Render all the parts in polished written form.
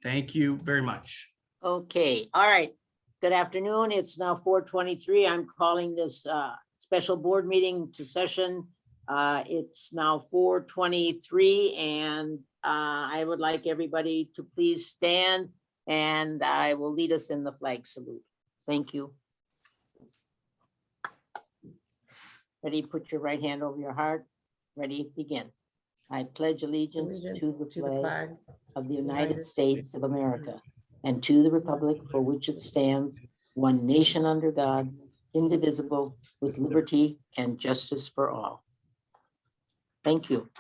Thank you very much. Okay, all right. Good afternoon. It's now 4:23. I'm calling this special board meeting to session. It's now 4:23 and I would like everybody to please stand and I will lead us in the flag salute. Thank you. Ready, put your right hand over your heart. Ready, begin. I pledge allegiance to the flag of the United States of America and to the republic for which it stands, one nation under God, indivisible, with liberty and justice for all. Thank you.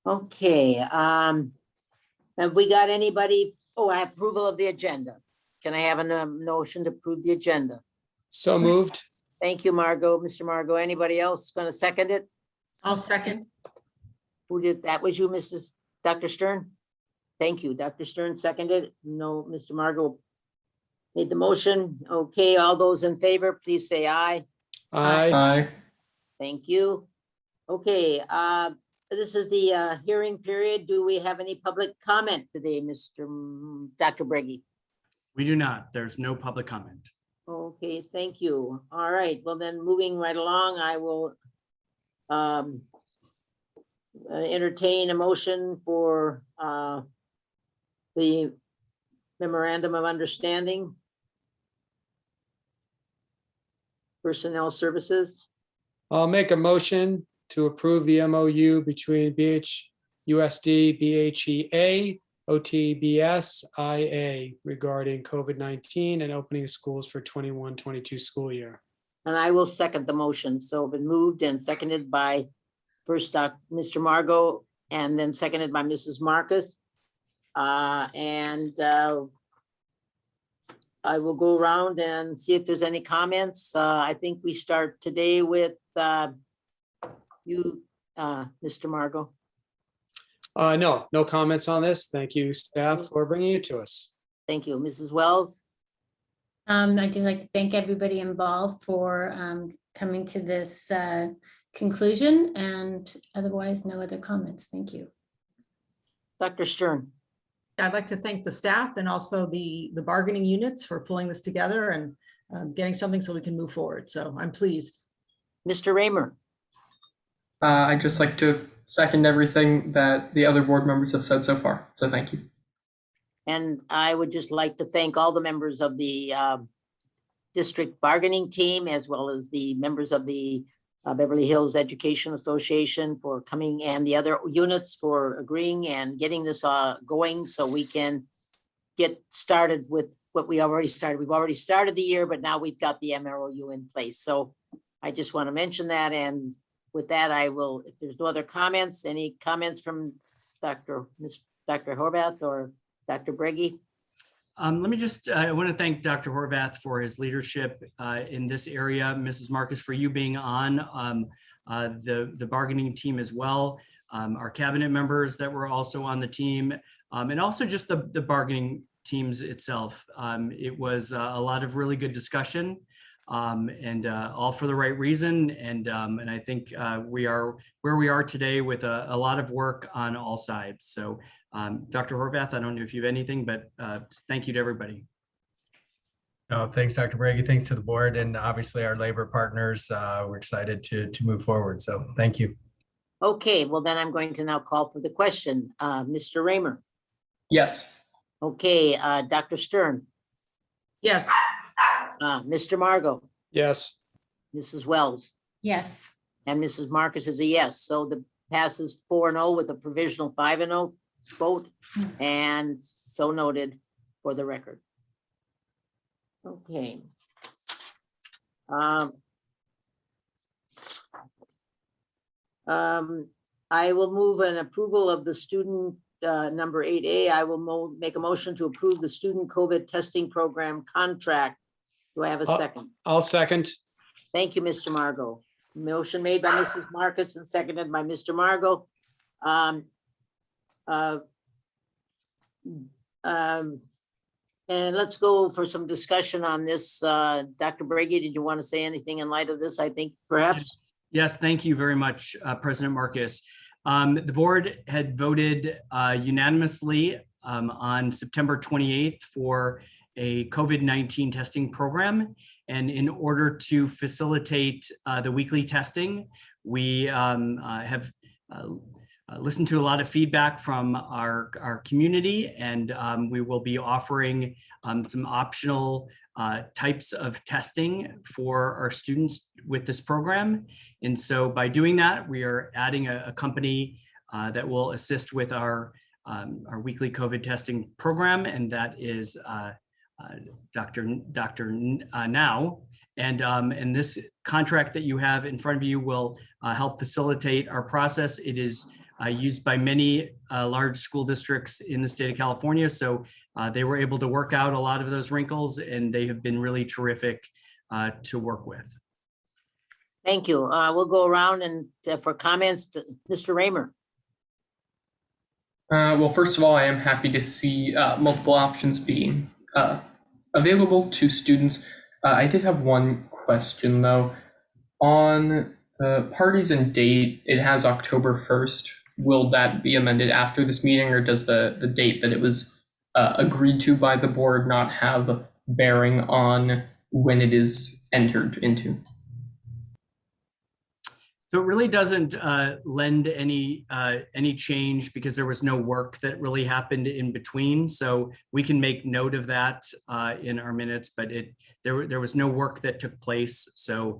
Okay, have we got anybody? Oh, I have approval of the agenda. Can I have a motion to approve the agenda? So moved. Thank you, Margot. Mr. Margot, anybody else going to second it? I'll second. Who did that? Was you, Mrs. Dr. Stern? Thank you. Dr. Stern seconded. No, Mr. Margot made the motion. Okay, all those in favor, please say aye. Aye. Thank you. Okay, this is the hearing period. Do we have any public comment today, Dr. Breggy? We do not. There's no public comment. Okay, thank you. All right, well then, moving right along, I will entertain a motion for the memorandum of understanding. Personnel services. I'll make a motion to approve the MOU between BHUSD, BHEA, OTBS, IA regarding COVID-19 and opening of schools for 21-22 school year. And I will second the motion. So been moved and seconded by first Mr. Margot and then seconded by Mrs. Marcus. I will go around and see if there's any comments. I think we start today with you, Mr. Margot. No comments on this. Thank you, staff, for bringing it to us. Thank you. Mrs. Wells? I'd just like to thank everybody involved for coming to this conclusion, and otherwise no other comments. Thank you. Dr. Stern? I'd like to thank the staff and also the bargaining units for pulling this together and getting something so we can move forward. So I'm pleased. Mr. Raymer? I'd just like to second everything that the other board members have said so far. So thank you. And I would just like to thank all the members of the district bargaining team, as well as the members of the Beverly Hills Education Association for coming, and the other units for agreeing and getting this going so we can get started with what we already started. We've already started the year, but now we've got the MROU in place. So I just want to mention that. And with that, I will, if there's no other comments, any comments from Dr. Horvath or Dr. Breggy? I want to thank Dr. Horvath for his leadership in this area. Mrs. Marcus, for you being on the bargaining team as well. Our cabinet members that were also on the team, and also just the bargaining teams itself. It was a lot of really good discussion, and all for the right reason. And I think we are where we are today with a lot of work on all sides. So Dr. Horvath, I don't know if you have anything, but thank you to everybody. Oh, thanks, Dr. Breggy. Thanks to the board and obviously our labor partners. We're excited to move forward. So thank you. Okay, well then I'm going to now call for the question. Mr. Raymer? Yes. Okay, Dr. Stern? Yes. Mr. Margot? Yes. Mrs. Wells? Yes. And Mrs. Marcus is a yes. So the passes 4-0 with a provisional 5-0 vote, and so noted for the record. Okay. I will move an approval of the student number 8A. I will make a motion to approve the student COVID testing program contract. Do I have a second? I'll second. Thank you, Mr. Margot. Motion made by Mrs. Marcus and seconded by Mr. Margot. And let's go for some discussion on this. Dr. Breggy, did you want to say anything in light of this? I think perhaps. Yes, thank you very much, President Marcus. The board had voted unanimously on September 28th for a COVID-19 testing program. And in order to facilitate the weekly testing, we have listened to a lot of feedback from our community, and we will be offering some optional types of testing for our students with this program. And so by doing that, we are adding a company that will assist with our weekly COVID testing program, and that is Dr. Now. And this contract that you have in front of you will help facilitate our process. It is used by many large school districts in the state of California. So they were able to work out a lot of those wrinkles, and they have been really terrific to work with. Thank you. We'll go around and for comments, to Mr. Raymer. Well, first of all, I am happy to see multiple options being available to students. I did have one question though. On the parties and date, it has October 1st. Will that be amended after this meeting, or does the date that it was agreed to by the board not have bearing on when it is entered into? So it really doesn't lend any change, because there was no work that really happened in between. So we can make note of that in our minutes, but there was no work that took place. So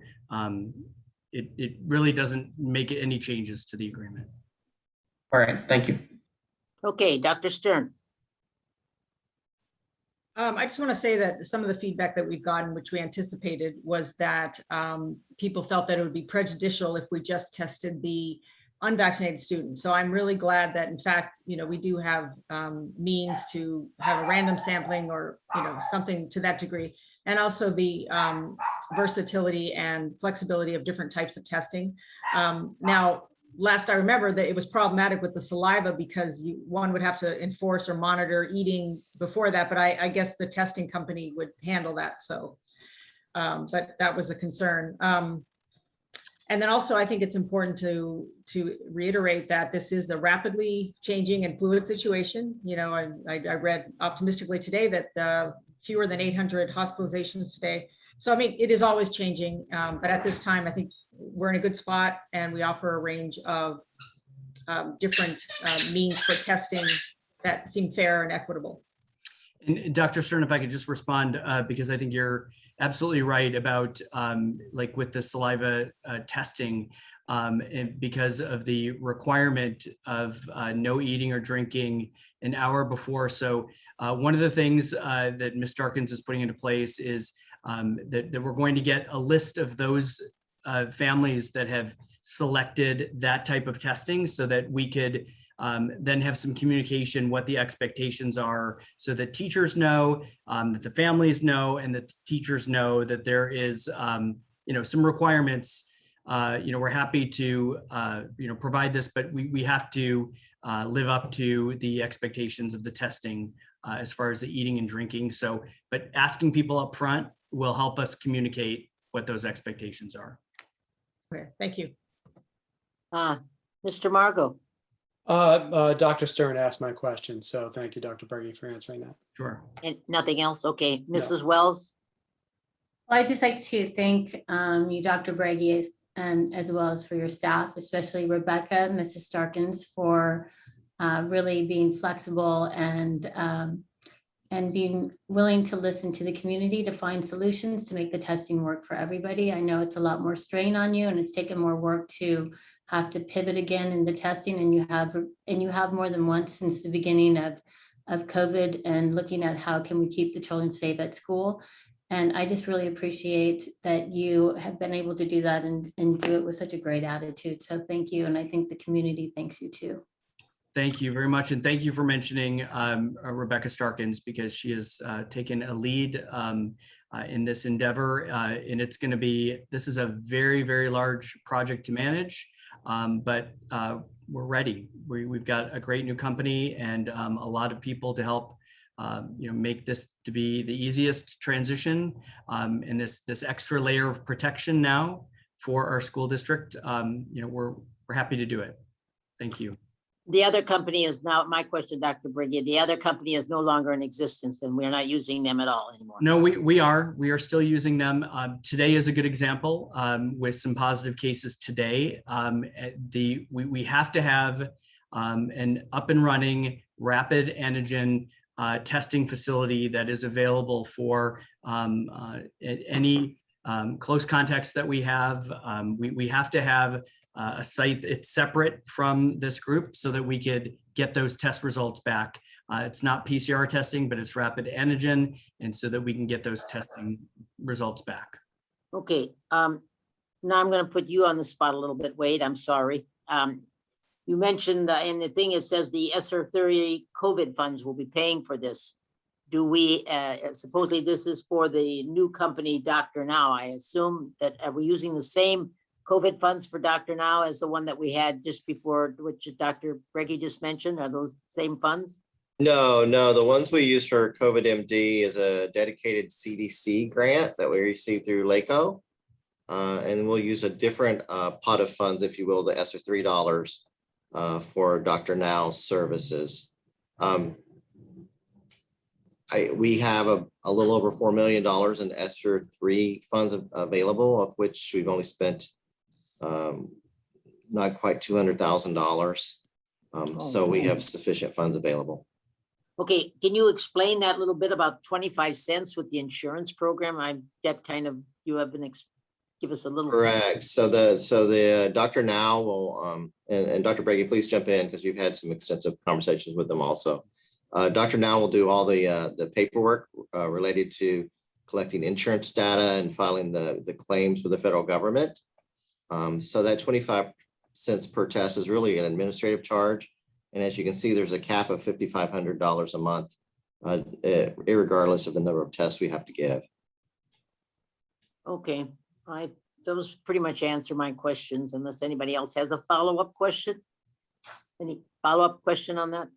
it really doesn't make any changes to the agreement. All right, thank you. Okay, Dr. Stern. I just want to say that some of the feedback that we've gotten, which we anticipated, was that people felt that it would be prejudicial if we just tested the unvaccinated students. So I'm really glad that, in fact, we do have means to have a random sampling, or something to that degree, and also the versatility and flexibility of different types of testing. Now, last I remember that it was problematic with the saliva, because one would have to enforce or monitor eating before that, but I guess the testing company would handle that. So, but that was a concern. And then also, I think it's important to reiterate that this is a rapidly changing and fluid situation. I read optimistically today that fewer than 800 hospitalizations today. So, I mean, it is always changing, but at this time, I think we're in a good spot, and we offer a range of different means for testing that seem fair and equitable. And Dr. Stern, if I could just respond, because I think you're absolutely right about like with the saliva testing, and because of the requirement of no eating or drinking an hour before. So one of the things that Ms. Starkins is putting into place is that we're going to get a list of those families that have selected that type of testing, so that we could then have some communication what the expectations are, so that teachers know, that the families know, and that the teachers know that there is some requirements. We're happy to provide this, but we have to live up to the expectations of the testing as far as the eating and drinking. So, but asking people up front will help us communicate what those expectations are. Okay, thank you. Mr. Margot. Dr. Stern asked my question, so thank you, Dr. Berge, for answering that. Sure. And nothing else? Okay, Mrs. Wells. Well, I'd just like to thank you, Dr. Bragi, as well as for your staff, especially Rebecca, Mrs. Starkins, for really being flexible and being willing to listen to the community to find solutions to make the testing work for everybody. I know it's a lot more strain on you, and it's taken more work to have to pivot again in the testing, and you have more than once since the beginning of COVID, and looking at how can we keep the children safe at school. And I just really appreciate that you have been able to do that and do it with such a great attitude. So thank you. And I think the community thanks you too. Thank you very much. And thank you for mentioning Rebecca Starkins, because she has taken a lead in this endeavor. And this is a very, very large project to manage, but we're ready. We've got a great new company and a lot of people to help make this to be the easiest transition, and this extra layer of protection now for our school district. We're happy to do it. Thank you. The other company is now, my question, Dr. Briggy, the other company is no longer in existence and we're not using them at all anymore. No, we are still using them. Today is a good example with some positive cases today. We have to have an up and running rapid antigen testing facility that is available for any close contacts that we have. We have to have a site that's separate from this group so that we could get those test results back. It's not PCR testing, but it's rapid antigen, and so that we can get those testing results back. Okay, now I'm gonna put you on the spot a little bit, Wade, I'm sorry. You mentioned in the thing, it says the ESSER 30 COVID funds will be paying for this. Do we, supposedly this is for the new company, Dr. Now, I assume that, are we using the same COVID funds for Dr. Now as the one that we had just before, which Dr. Breggy just mentioned? Are those same funds? No, the ones we use for COVID MD is a dedicated CDC grant that we received through LACO. And we'll use a different pot of funds, if you will, the ESSER $3 for Dr. Now's services. We have a little over $4 million in ESSER 3 funds available, of which we've only spent not quite $200,000. So we have sufficient funds available. Okay, can you explain that little bit about 25 cents with the insurance program? That kind of, you have been, give us a little. Correct. So the Dr. Now will, and Dr. Breggy, please jump in because you've had some extensive conversations with them also. Dr. Now will do all the paperwork related to collecting insurance data and filing the claims with the federal government. So that 25 cents per test is really an administrative charge. And as you can see, there's a cap of $5,500 a month, irregardless of the number of tests we have to give. Okay, those pretty much answer my questions unless anybody else has a follow-up question. Any follow-up question on that?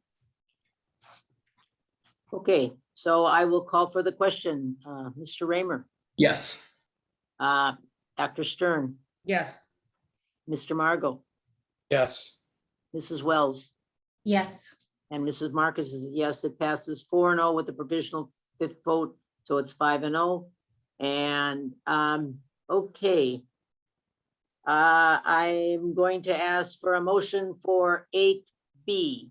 Okay, so I will call for the question. Mr. Raymer, Yes. Dr. Stern, Yes. Mr. Margot, Yes. Mrs. Wells, Yes. and Mrs. Marcus is a yes. It passes 4-0 with the provisional fifth vote, so it's 5-0. And okay. I'm going to ask for a motion for 8B.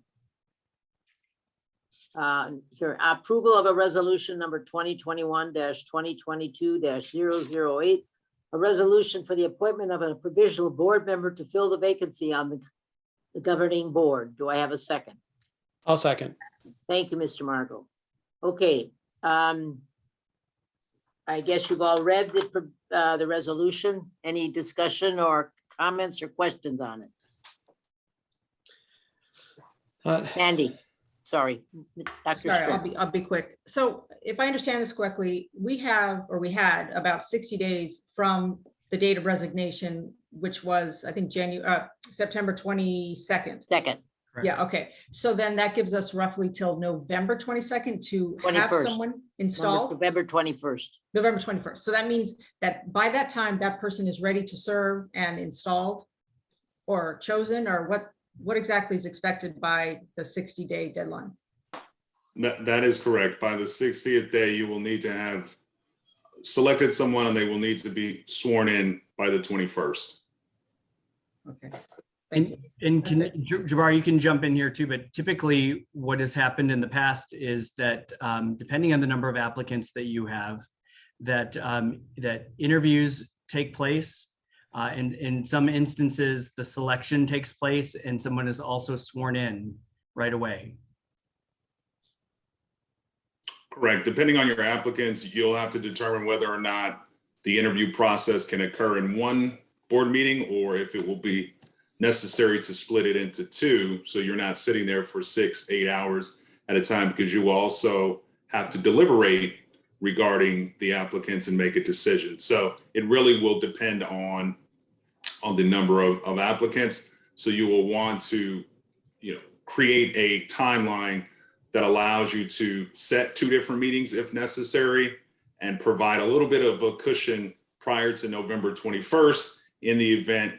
Here, approval of a resolution number 2021-2022-008, a resolution for the appointment of a provisional board member to fill the vacancy on the governing board. Do I have a second? I'll second. Thank you, Mr. Margot. Okay. I guess you've all read the resolution. Any discussion or comments or questions on it? Andy, sorry, Dr. Sorry, Stern. I'll be quick. So if I understand this correctly, we had about 60 days from the date of resignation, which was, I think, September 22nd. Second, Yeah, okay. So then that gives us roughly till November 22nd to have 21st. someone installed. November 21st. November 21st. So that means that by that time, that person is ready to serve and installed or chosen, or what exactly is expected by the 60-day deadline? That is correct. By the 60th day, you will need to have selected someone and they will need to be sworn in by the 21st. Okay. Thank you. Jabbar, you can jump in here too, but typically what has happened in the past is that depending on the number of applicants that you have, that interviews take place. And in some instances, the selection takes place and someone is also sworn in right away. Correct. Depending on your applicants, you'll have to determine whether or not the interview process can occur in one board meeting or if it will be necessary to split it into two. So you're not sitting there for 6-8 hours at a time, because you will also have to deliberate regarding the applicants and make a decision. So it really will depend on the number of applicants. So you will want to, create a timeline that allows you to set 2 different meetings if necessary and provide a little bit of a cushion prior to November 21st in the event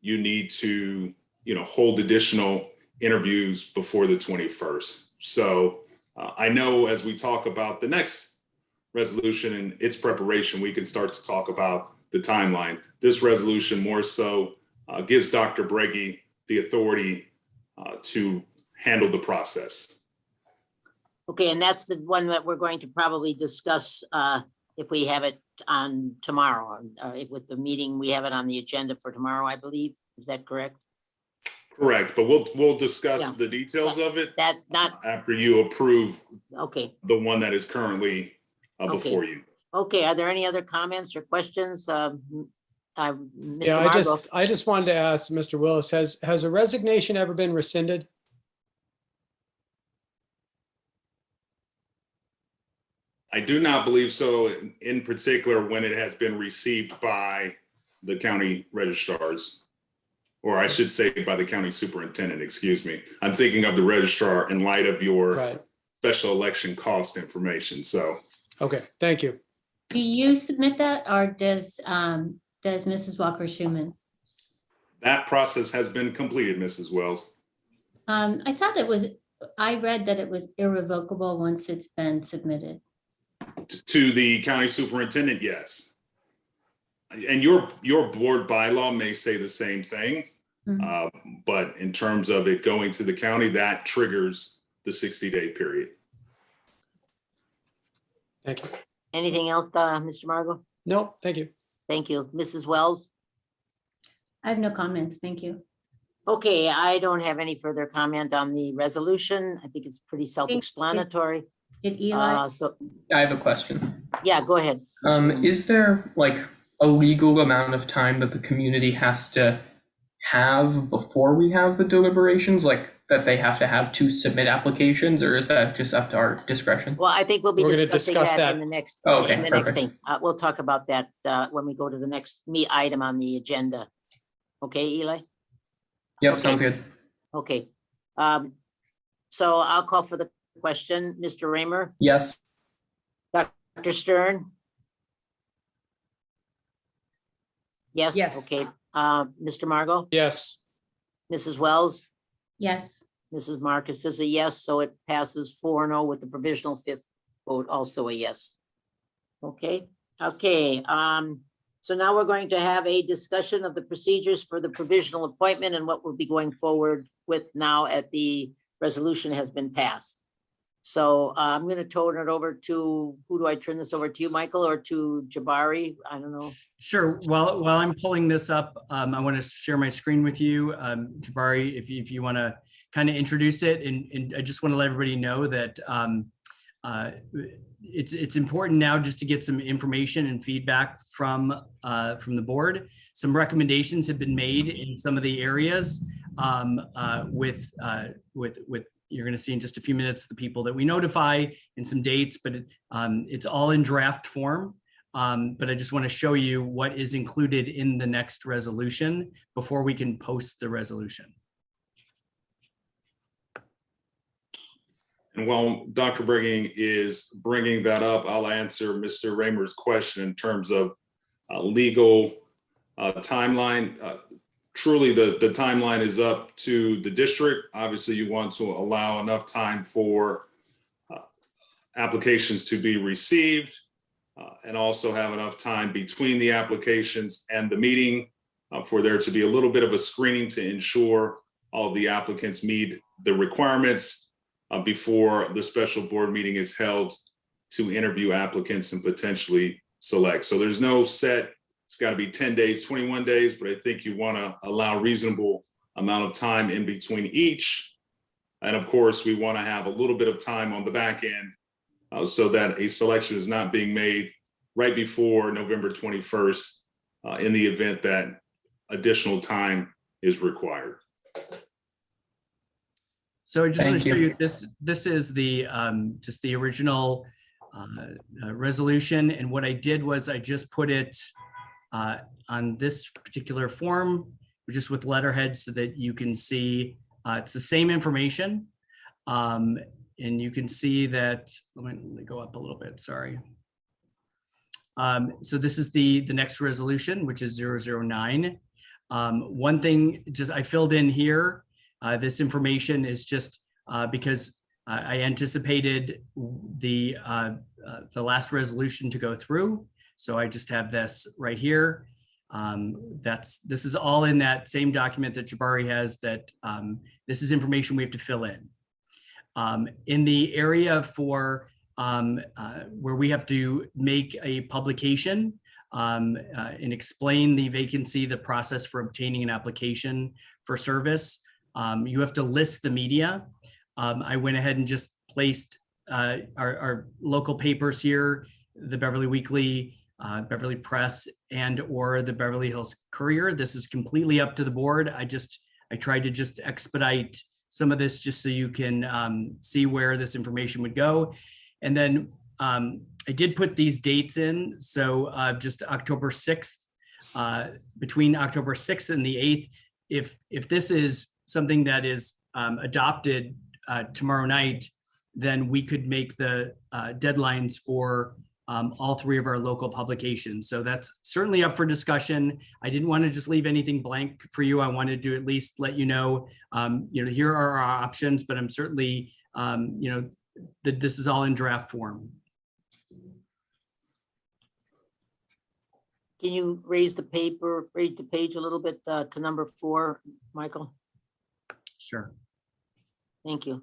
you need to, hold additional interviews before the 21st. So I know as we talk about the next resolution and its preparation, we can start to talk about the timeline. This resolution more so gives Dr. Breggy the authority to handle the process. Okay, and that's the one that we're going to probably discuss if we have it on tomorrow, with the meeting, we have it on the agenda for tomorrow, I believe. Is that correct? Correct, but we'll discuss Yeah. the details of it That not, after you approve okay, the one that is currently before you. okay. Are there any other comments or questions? Mr. Yeah, Margot? I just wanted to ask Mr. Willis, has a resignation ever been rescinded? I do not believe so, in particular when it has been received by the county registrars, or I should say by the county superintendent, excuse me. I'm thinking of the registrar in light of your Right. special election cost information, so. Okay, thank you. Do you submit that or does Mrs. Walker Schuman? That process has been completed, Mrs. Wells. I read that it was irrevocable once it's been submitted. To the county superintendent, yes. And your board bylaw may say the same thing, but in terms of it going to the county, that triggers the 60-day period. Thank you. Anything else, Mr. Margot? No, thank you. Thank you. Mrs. Wells? I have no comments. Thank you. Okay, I don't have any further comment on the resolution. I think it's pretty self-explanatory. Did Eli? So, I have a question. yeah, go ahead. Is there like a legal amount of time that the community has to have before we have the deliberations, like that they have to have to submit applications, or is that just up to our discretion? Well, I think we'll be We're gonna discussing discuss that that. in the next, Oh, okay, in the next perfect. thing. We'll talk about that when we go to the next item on the agenda. Okay, Eli? Yep, Okay. sounds good. Okay. So I'll call for the question. Mr. Raymer, Yes. Dr. Stern? Yes? Yes. Okay. Mr. Margot? Yes, Mrs. Wells? Yes. Mrs. Marcus is a yes, so it passes 4-0 with the provisional fifth vote, also a yes. Okay, okay. So now we're going to have a discussion of the procedures for the provisional appointment and what we'll be going forward with now at the resolution has been passed. So I'm going to turn it over to, who do I turn this over to, you, Michael, or to Jabari? I don't know. Sure. While I'm pulling this up, I want to share my screen with you. Jabari, if you want to kind of introduce it, and I just want to let everybody know that it's important now just to get some information and feedback from the board. Some recommendations have been made in some of the areas with you're going to see in just a few minutes the people that we notify and some dates, but it's all in draft form. But I just want to show you what is included in the next resolution before we can post the resolution. And while Dr. Breggy is bringing that up, I'll answer Mr. Raymer's question in terms of legal timeline. Truly, the timeline is up to the district. Obviously, you want to allow enough time for applications to be received and also have enough time between the applications and the meeting for there to be a little bit of a screening to ensure all of the applicants meet the requirements before the special board meeting is held to interview applicants and potentially select. So there's no set, it's got to be 10 days, 21 days, but I think you want to allow reasonable amount of time in between each. And of course, we want to have a little bit of time on the back end so that a selection is not being made right before November 21st in the event that additional time is required. So I just want Thank to show you. you this is the just the original resolution, and what I did was I just put it on this particular form, just with letterhead, so that you can see it's the same information, and you can see that. Let me go up a little bit. Sorry. So this is the next resolution, which is 009. One thing just I filled in here This information is just because I anticipated the last resolution to go through. So I just have this right here. This is all in that same document that Jabari has, that this is information we have to fill in. In the area for where we have to make a publication and explain the vacancy, the process for obtaining an application for service, you have to list the media. I went ahead and just placed our local papers here, the Beverly Weekly, Beverly Press, and or the Beverly Hills Courier. This is completely up to the board. I tried to just expedite some of this just so you can see where this information would go. And then I did put these dates in. So just October 6th, between October 6th and the 8th, if this is something that is adopted tomorrow night, then we could make the deadlines for all three of our local publications. So that's certainly up for discussion. I didn't want to just leave anything blank for you. I wanted to at least let you know, here are our options, but I'm certainly, that this is all in draft form. Can you raise the page a little bit to number 4, Michael? Sure. Thank you.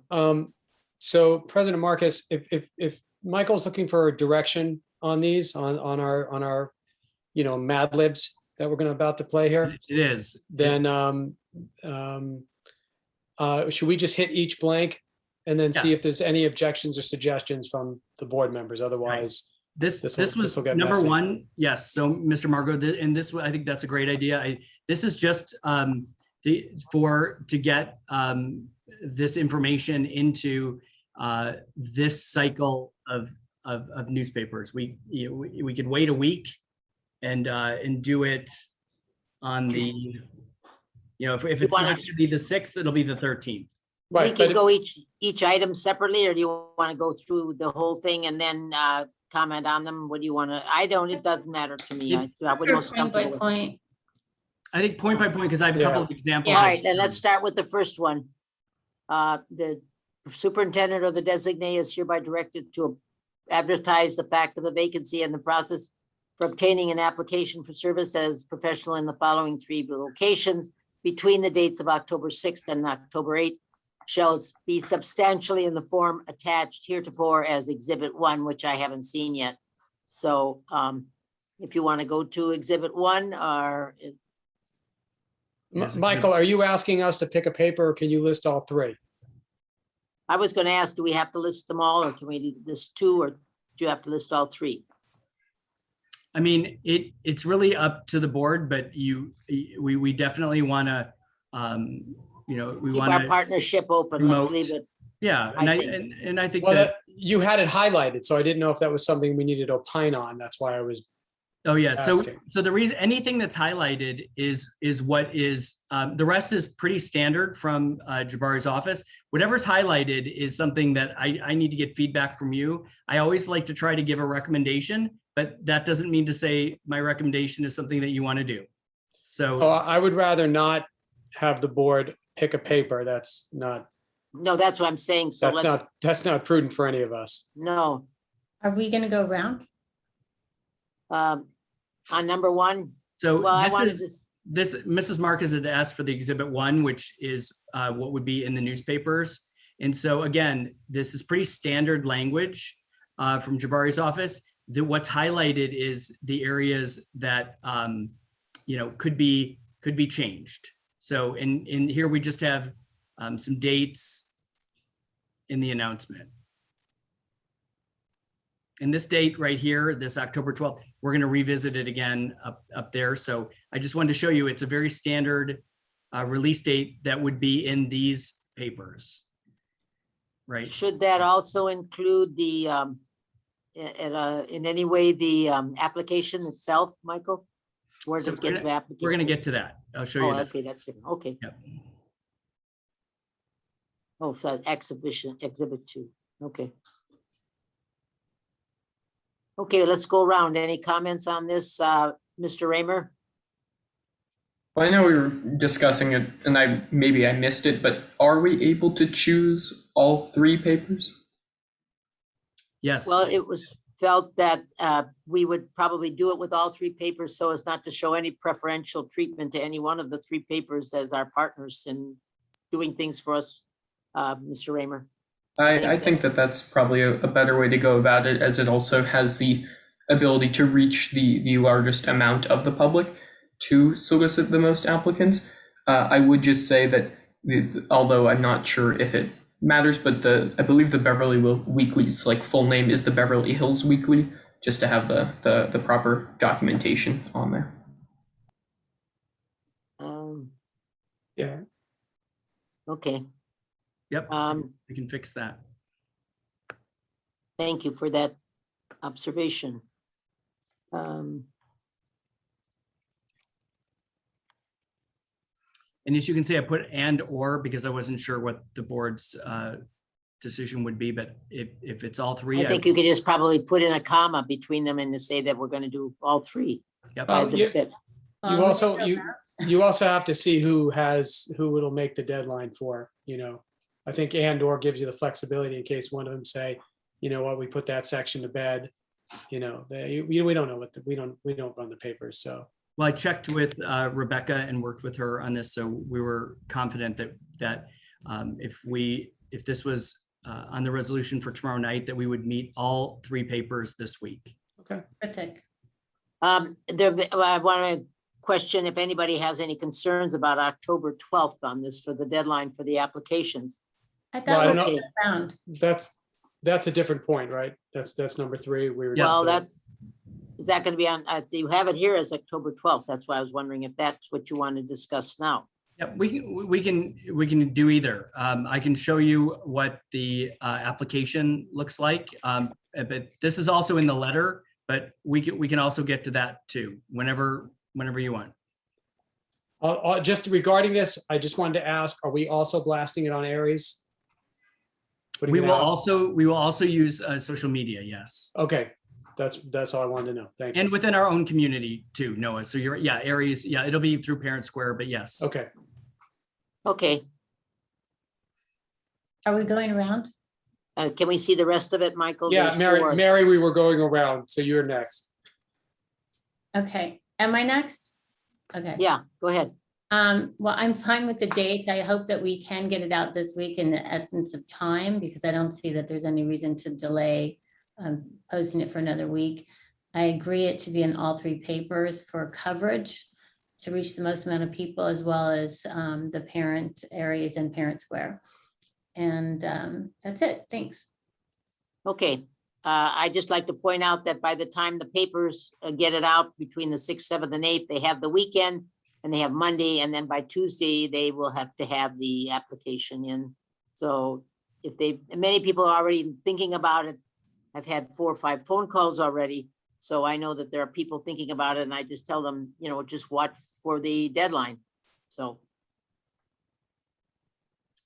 So President Marcus, if Michael's looking for a direction on these, on our Mad Libs that we're about to play here, It is. then should we just hit each blank and then see if there's any objections or suggestions from the board members? Otherwise, This was will get number messy. 1. Yes. So Mr. Margot, and this, I think that's a great idea. This is just to get this information into this cycle of newspapers. We could wait a week and do it on the, if it's not going to be the 6th, it'll be the 13th. We Right, can but go each item separately, or do you want to go through the whole thing and then comment on them? What do you want to? It doesn't matter to me. I would Sure, most point by comfortable with. point. I think point by point, because I have a couple of examples. All right, then let's start with the first one. The superintendent or the designee is hereby directed to advertise the fact of the vacancy and the process for obtaining an application for service as professional in the following 3 locations between the dates of October 6th and October 8th shall be substantially in the form attached heretofore as Exhibit 1, which I haven't seen yet. So if you want to go to Exhibit 1, or Michael, are you asking us to pick a paper, or can you list all 3? I was going to ask, do we have to list them all, or can we list 2, or do you have to list all 3? I mean, it's really up to the board, but we definitely want to, we Keep want our to partnership open. Let's promote- leave it. Yeah, and I think Well, that. you had it highlighted, so I didn't know if that was something we needed to opine on. That's why I was. Oh, yeah. asking. So the reason, anything that's highlighted is what is, the rest is pretty standard from Jabari's office. Whatever's highlighted is something that I need to get feedback from you. I always like to try to give a recommendation, but that doesn't mean to say my recommendation is something that you want to do. So. Oh, I would rather not have the board pick a paper. That's not. No, that's what I'm saying. So That's not prudent for any of us. No. Are we gonna go around? On number 1. So Well, I wanted to. this Mrs. Marcus had asked for the Exhibit 1, which is what would be in the newspapers. And so again, this is pretty standard language from Jabari's office. What's highlighted is the areas that could be changed. So in here we just have some dates in the announcement. And this date right here, this October 12th, we're going to revisit it again up there. So I just wanted to show you, it's a very standard release date that would be in these papers. Right. Should that also include the, in any way, the application itself, Michael? Where does So it get the application? We're going to get to that. I'll show you. Oh, that. okay, that's different. Okay. Yep. Oh, so exhibit 2. Okay. Okay, let's go around. Any comments on this, Mr. Raymer? Well, I know we were discussing it and maybe I missed it, but are we able to choose all 3 papers? Yes. Well, it was felt that we would probably do it with all 3 papers so as not to show any preferential treatment to any one of the 3 papers as our partners in doing things for us, Mr. Raymer. I think that that's probably a better way to go about it, as it also has the ability to reach the largest amount of the public to solicit the most applicants. I would just say that, although I'm not sure if it matters, but I believe the Beverly Weekly's like full name is the Beverly Hills Weekly, just to have the proper documentation on there. Yeah. Okay. Yep, we can fix that. Thank you for that observation. And as you can see, I put and or because I wasn't sure what the board's decision would be, but if it's all 3. I think you could just probably put in a comma between them and to say that we're going to do all 3. Yep. Well, That- You also have to see who it'll make the deadline for, I think and or gives you the flexibility in case one of them say, you know what, we put that section to bed, we don't know we don't run the papers, so. Well, I checked with Rebecca and worked with her on this, so we were confident that if this was on the resolution for tomorrow night, that we would meet all 3 papers this week. Okay. Perfect. I want to question if anybody has any concerns about October 12th on this for the deadline for the applications. I Well, I thought don't we know. found. That's a different point, right? That's number 3. We were Well, just, is that going to be on, you have it here as October 12th. That's why I was wondering if that's what you want to discuss now. Yeah, we can do either. I can show you what the application looks like, but this is also in the letter. But we can also get to that too, whenever you want. just regarding this, I just wanted to ask, are we also blasting it on Aries? Putting We it will out? also use social media, yes, Okay, that's all I wanted to know. Thank you. and within our own community too, Noah. So Aries, it'll be through Parent Square, but yes. Okay. Okay, Are we going around? can we see the rest of it, Michael? Yeah, There's 4. Mary, we were going around, so you're next. Okay, am I next? Okay. Yeah, go ahead. Well, I'm fine with the dates. I hope that we can get it out this week in the essence of time, because I don't see that there's any reason to delay posting it for another week. I agree it should be in all 3 papers for coverage to reach the most amount of people, as well as the parent areas and Parent Square. And that's it. Thanks. Okay, I'd just like to point out that by the time the papers get it out between the 6th, 7th, and 8th, they have the weekend and they have Monday, and then by Tuesday, they will have to have the application in. So many people are already thinking about it. I've had 4 or 5 phone calls already. So I know that there are people thinking about it, and I just tell them, just watch for the deadline. So.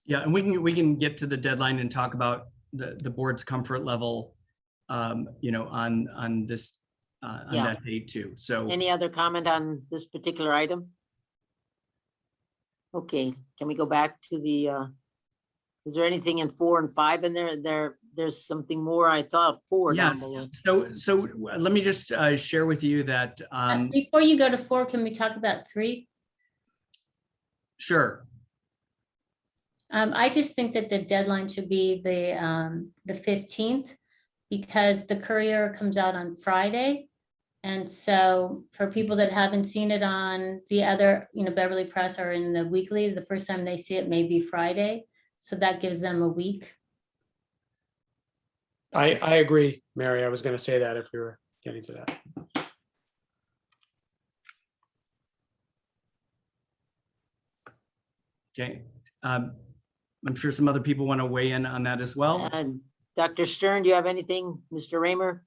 Yeah, and we can get to the deadline and talk about the board's comfort level, on this on Yeah. that date too. So Any other comment on this particular item? Okay, can we go back to is there anything in 4 and 5 in there? There's something more. I thought 4 down yes, below. so let me just share with you that Before you go to 4, can we talk about 3? sure. I just think that the deadline should be the 15th, because the Courier comes out on Friday. And so for people that haven't seen it on the other, Beverly Press or in the weekly, the first time they see it may be Friday. So that gives them a week. I agree, Mary. I was going to say that if we were getting to that. Okay. I'm sure some other people want to weigh in on that as well. And Dr. Stern, do you have anything, Mr. Raymer?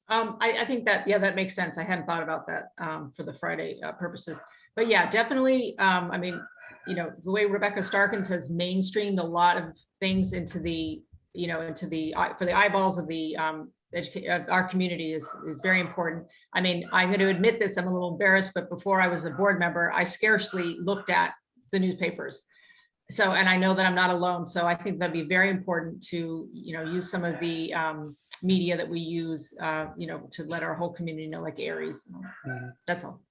I think that, that makes sense. I hadn't thought about that for the Friday purposes. But yeah, definitely, the way Rebecca Starkins has mainstreamed a lot of things into the, for the eyeballs of the our community is very important. I mean, I'm going to admit this, I'm a little embarrassed, but before I was a board member, I scarcely looked at the newspapers. So, and I know that I'm not alone. So I think that'd be very important to, use some of the media that we use, to let our whole community know, like Aries. That's all.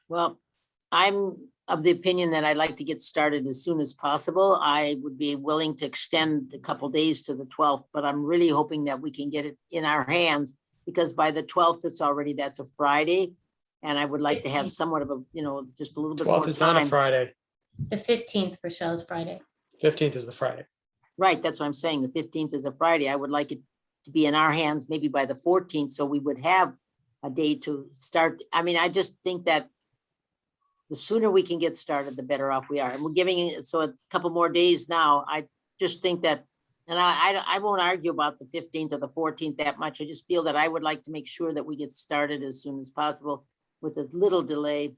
Well, I'm of the opinion that I'd like to get started as soon as possible. I would be willing to extend a couple days to the 12th, but I'm really hoping that we can get it in our hands, because by the 12th, that's a Friday. And I would like to have somewhat of a, just a little bit more 12th is not a time. Friday. The 15th, Rochelle's Friday. 15th is the Friday. Right, that's what I'm saying. The 15th is a Friday. I would like it to be in our hands maybe by the 14th, so we would have a day to start. I mean, I just think that the sooner we can get started, the better off we are. And we're giving it, so a couple more days now. I just think that, and I won't argue about the 15th or the 14th that much. I just feel that I would like to make sure that we get started as soon as possible with as little delay.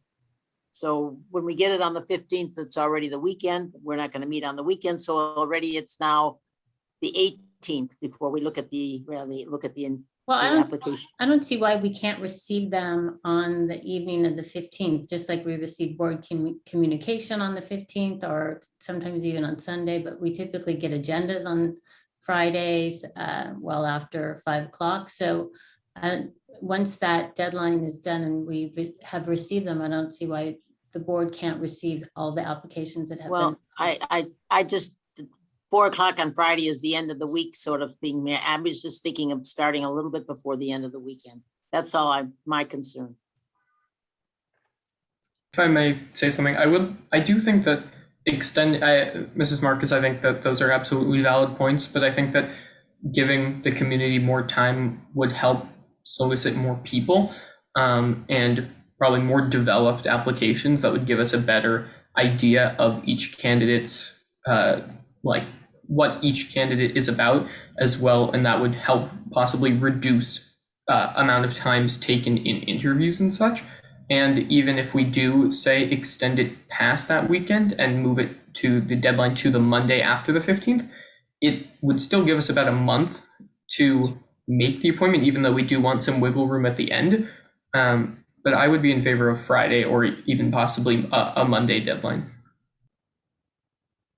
So when we get it on the 15th, it's already the weekend. We're not going to meet on the weekend. So already it's now the 18th before we look at the application. I don't see why we can't receive them on the evening of the 15th, just like we receive board communication on the 15th, or sometimes even on Sunday, but we typically get agendas on Fridays, well after 5 o'clock. So once that deadline is done and we have received them, I don't see why the board can't receive all the applications that have been. Well, I just, 4 o'clock on Friday is the end of the week, sort of being, I was just thinking of starting a little bit before the end of the weekend. That's all my concern. If I may say something, I do think that Mrs. Marcus, I think that those are absolutely valid points, but I think that giving the community more time would help solicit more people, and probably more developed applications that would give us a better idea of each candidate's, like what each candidate is about as well. And that would help possibly reduce amount of times taken in interviews and such. And even if we do, say, extend it past that weekend and move it to the deadline to the Monday after the 15th, it would still give us about a month to make the appointment, even though we do want some wiggle room at the end. But I would be in favor of Friday or even possibly a Monday deadline.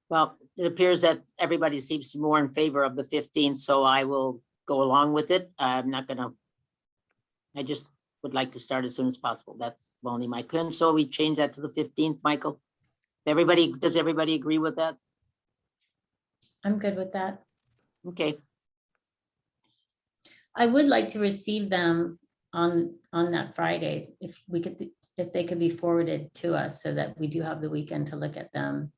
Well, it appears that everybody seems to be more in favor of the 15th, so I will go along with it. I just would like to start as soon as possible. That's only my concern. So we change that to the 15th, Michael. Does everybody agree with that? I'm good with that. Okay. I would like to receive them on that Friday, if they could be forwarded to us so that we do have the weekend to look at them,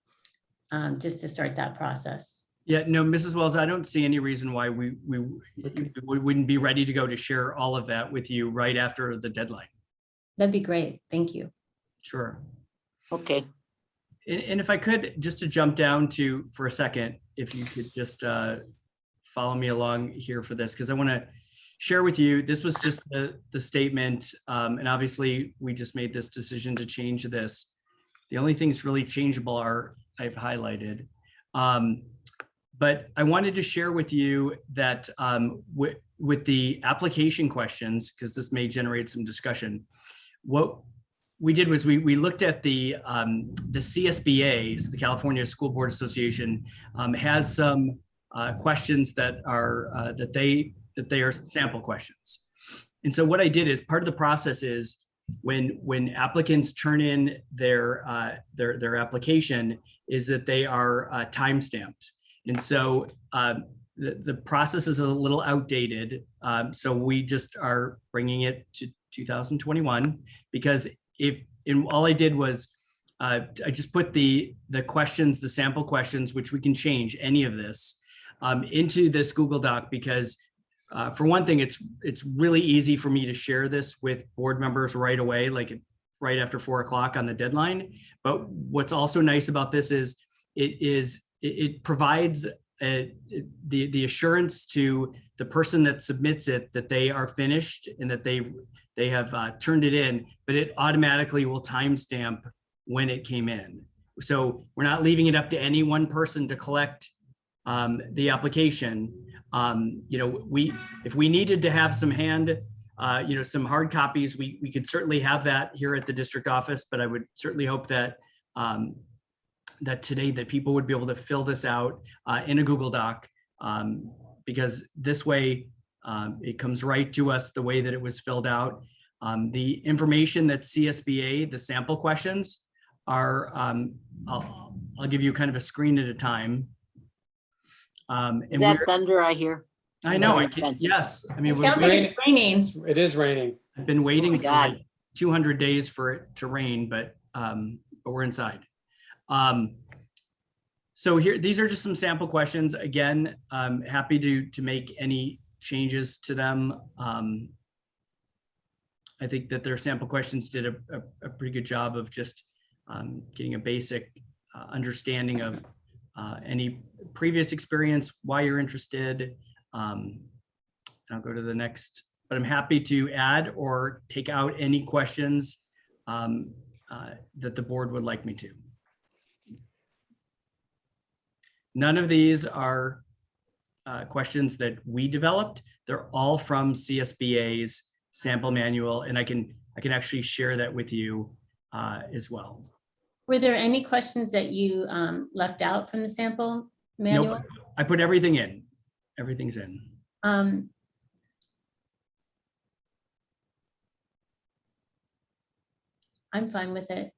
just to start that process. Yeah, no, Mrs. Wells, I don't see any reason why we wouldn't be ready to go to share all of that with you right after the deadline. That'd be great. Thank you. Sure. Okay. And if I could, just to jump down to, for a second, if you could just follow me along here for this, because I want to share with you, this was just the statement, and obviously we just made this decision to change this. The only things really changeable are I've highlighted. But I wanted to share with you that with the application questions, because this may generate some discussion, what we did was we looked at the CSBA, so the California School Board Association, has some questions that are that they are sample questions. And so what I did is, part of the process is when applicants turn in their application, is that they are time-stamped. And so the process is a little outdated. So we just are bringing it to 2021, because all I did was I just put the questions, the sample questions, which we can change any of this, into this Google Doc, because for one thing, it's really easy for me to share this with board members right away, like right after 4 o'clock on the deadline. But what's also nice about this is it provides the assurance to the person that submits it that they are finished and that they have turned it in, but it automatically will timestamp when it came in. So we're not leaving it up to any one person to collect the application. You know, if we needed to have some you know, some hard copies, we could certainly have that here at the district office, but I would certainly hope that that today that people would be able to fill this out in a Google Doc, because this way it comes right to us the way that it was filled out. The information that CSBA, the sample questions are, I'll give you kind of a screen at a time. Is that thunder I hear? I know, yes. I mean, It sounds like it's raining. It is raining. I've been waiting for God. like 200 days for it to rain, but we're inside. So here, these are just some sample questions. Again, I'm happy to make any changes to them. I think that their sample questions did a pretty good job of just getting a basic understanding of any previous experience, why you're interested. I'll go to the next, but I'm happy to add or take out any questions that the board would like me to. None of these are questions that we developed. They're all from CSBA's sample manual, and I can actually share that with you as well. Were there any questions that you left out from the sample manual? Nope, I put everything in. Everything's in. I'm fine with it.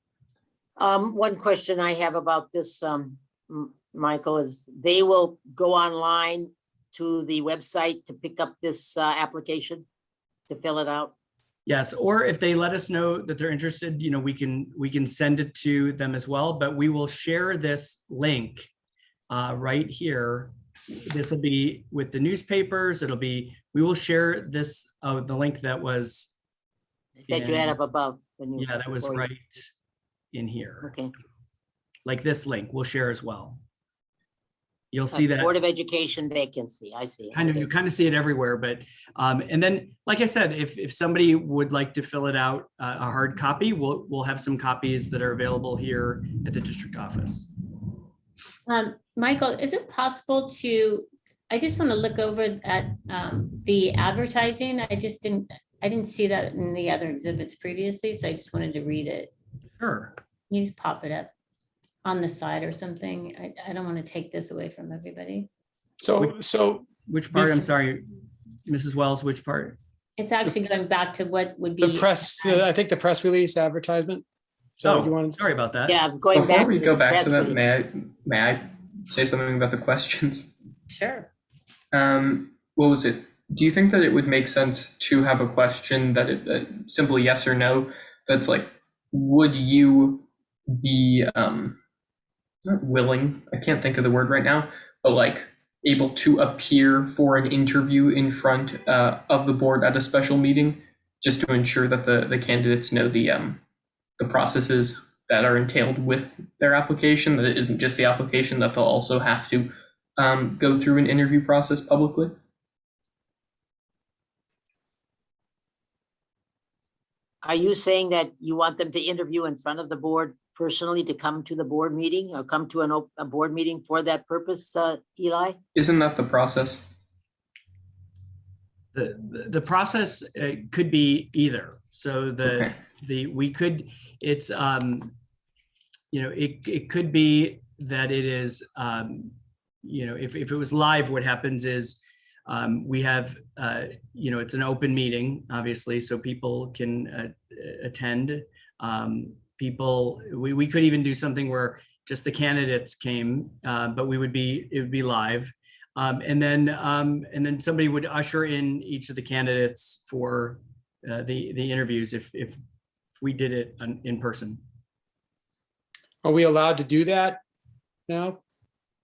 One question I have about this, Michael, is they will go online to the website to pick up this application, to fill it out? Yes, or if they let us know that they're interested, you know, we can send it to them as well, but we will share this link right here. This will be with the newspapers. We will share this, the link that was. That you had up above. Yeah, that was right in here. Okay. Like this link, we'll share as well. You'll see that. Board of Education vacancy, I see. You kind of see it everywhere, but, and then, like I said, if somebody would like to fill it out, a hard copy, we'll have some copies that are available here at the district office. Michael, is it possible I just want to look over at the advertising. I didn't see that in the other exhibits previously, so I just wanted to read it. Sure. You just pop it up on the side or something. I don't want to take this away from everybody. So Which part? I'm sorry, Mrs. Wells, which part? It's actually going back to what would be. the press, I think the press release advertisement. So you want Sorry about that. Yeah, going Before back. we to go the back to press that, release. may I say something about the questions? Sure. What was it? Do you think that it would make sense to have a question that it simply yes or no? That's like, would you be not willing? I can't think of the word right now, but like able to appear for an interview in front of the board at a special meeting, just to ensure that the candidates know the processes that are entailed with their application, that it isn't just the application, that they'll also have to go through an interview process publicly? Are you saying that you want them to interview in front of the board personally, to come to the board meeting or come to a board meeting for that purpose, Eli? Isn't that the process? The process could be either. So we could, it's, you know, it could be that it is, you know, if it was live, what happens is we have, you know, it's an open meeting, obviously, so people can attend. We could even do something where just the candidates came, but it would be live. And then somebody would usher in each of the candidates for the interviews if we did it in person. Are we allowed to do that now?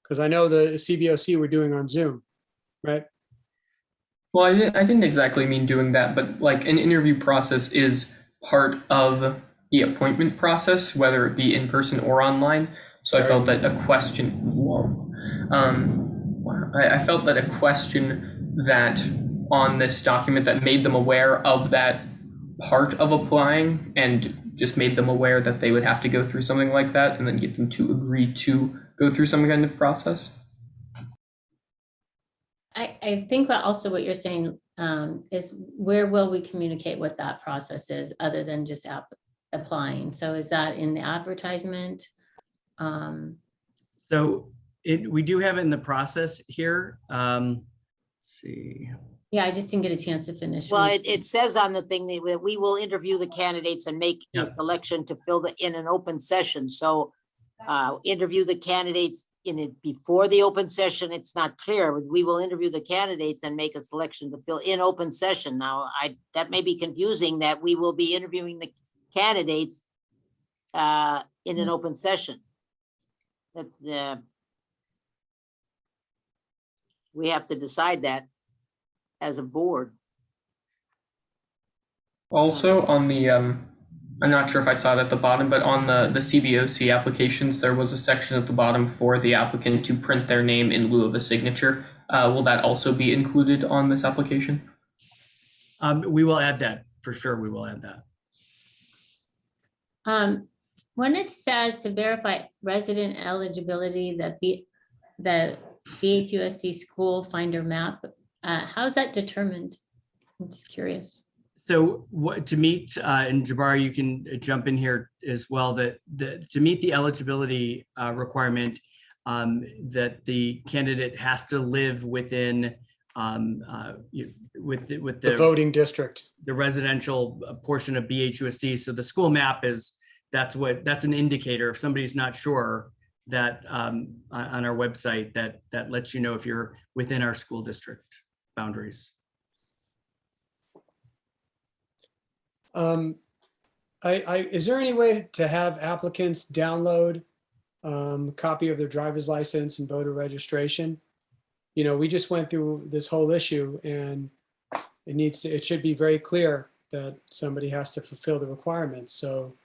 Because I know the CBOC we're doing on Zoom, right? Well, I didn't exactly mean doing that, but like an interview process is part of the appointment process, whether it be in person or online. So I felt that a question, I felt that a question that on this document that made them aware of that part of applying and just made them aware that they would have to go through something like that and then get them to agree to go through some kind of process. I think what you're saying is where will we communicate what that process is other than just applying? So is that in the advertisement? So we do have it in the process here. Let's see. Yeah, I just didn't get a chance to finish. Well, it says on the thing that we will interview the candidates and make a Yep. selection to fill in an open session. So interview the candidates in it before the open session. It's not clear. We will interview the candidates and make a selection to fill in open session. Now, that may be confusing that we will be interviewing the candidates in an open session. That we have to decide that as a board. Also on the, I'm not sure if I saw it at the bottom, but on the CBOC applications, there was a section at the bottom for the applicant to print their name in lieu of a signature. Will that also be included on this application? We will add that for sure. We will add that. When it says to verify resident eligibility, the BHUSD school finder map, how's that determined? I'm just curious. So what to meet, and Jabari, you can jump in here as well, that to meet the eligibility requirement, that the candidate has to live within with The voting district. the residential portion of BHUSD. So the school map that's an indicator. If somebody's not sure, that on our website, that lets you know if you're within our school district boundaries. Is there any way to have applicants download a copy of their driver's license and voter registration? You know, we just went through this whole issue, and it should be very clear that somebody has to fulfill the requirements. So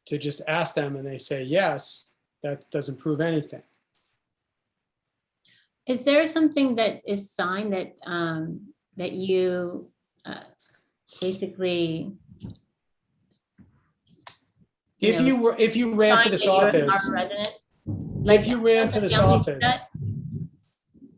to just ask them and they say yes, that doesn't prove anything. Is there something that is signed that that you basically? If you ran for this office, if you ran for this office.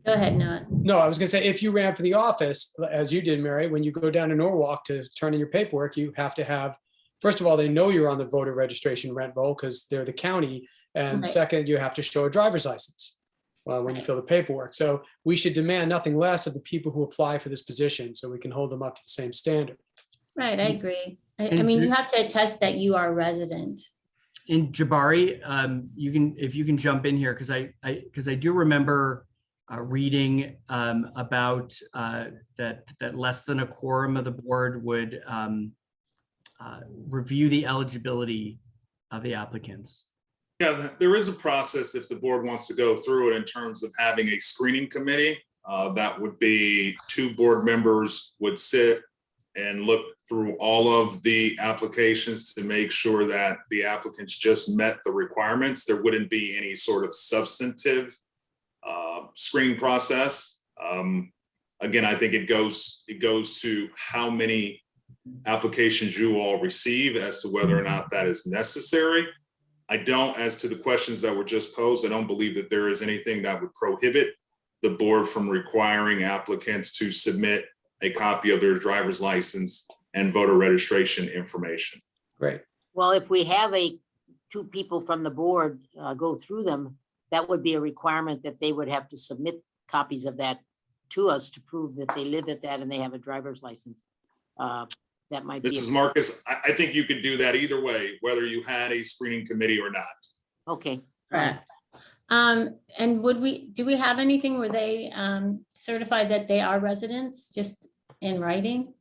Go ahead, Noah. No, I was gonna say, if you ran for the office, as you did, Mary, when you go down to Norwalk to turn in your paperwork, you have to have, first of all, they know you're on the voter registration rent roll because they're the county. And Right. second, you have to show a driver's license when you fill the paperwork. So we should demand nothing less of the people who apply for this position so we can hold them up to the same standard. Right, I agree. I And mean, do- you have to attest that you are a resident. In Jabari, if you can jump in here, because I do remember reading about that less than a quorum of the board would review the eligibility of the applicants. Yeah, there is a process if the board wants to go through it in terms of having a screening committee. That would be 2 board members would sit and look through all of the applications to make sure that the applicants just met the requirements. There wouldn't be any sort of substantive screening process. Again, I think it goes to how many applications you all receive as to whether or not that is necessary. I don't, as to the questions that were just posed, I don't believe that there is anything that would prohibit the board from requiring applicants to submit a copy of their driver's license and voter registration information. Great. Well, if we have 2 people from the board go through them, that would be a requirement that they would have to submit copies of that to us to prove that they live at that and they have a driver's license. That might be. Mrs. Marcus, I think you could do that either way, whether you had a screening committee or not. Okay. Correct. And do we have anything where they certify that they are residents, just in writing?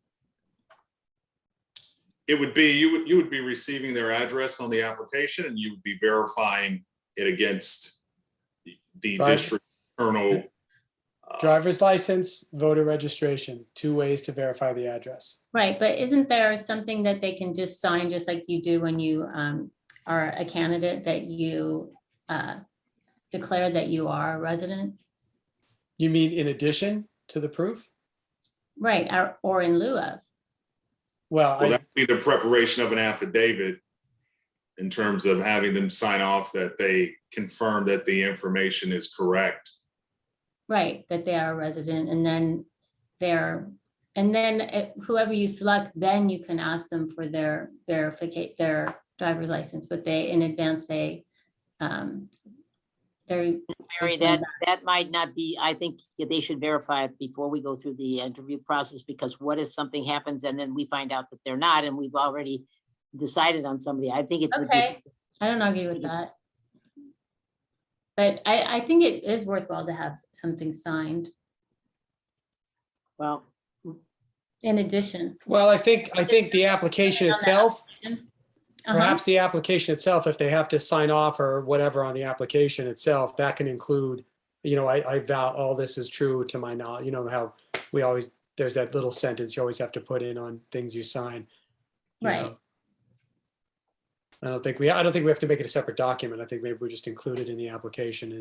It would be, you would be receiving their address on the application and you would be verifying it against the Right. district internal. Driver's license, voter registration, 2 ways to verify the address. Right, but isn't there something that they can just sign, just like you do when you are a candidate, that you declare that you are a resident? You mean in addition to the proof? Right, or in lieu of. Well, Well, that would be the preparation of an affidavit in terms of having them sign off that they confirm that the information is correct. right, that they are a resident, and then whoever you select, then you can ask them for their their driver's license, but in advance, they're. Mary, that might not be, I think they should verify it before we go through the interview process, because what if something happens and then we find out that they're not, and we've already decided on somebody? I think it would be. Okay, I don't argue with that. But I think it is worthwhile to have something signed Well, in addition. Well, I think the application itself, Uh-huh. perhaps the application itself, if they have to sign off or whatever on the application itself, that can include, I vow all this is true to my knowledge, how we always, there's that little sentence you always have to put in on things you sign. you Right. know. I don't think we have to make it a separate document. I think maybe we just include it in the application,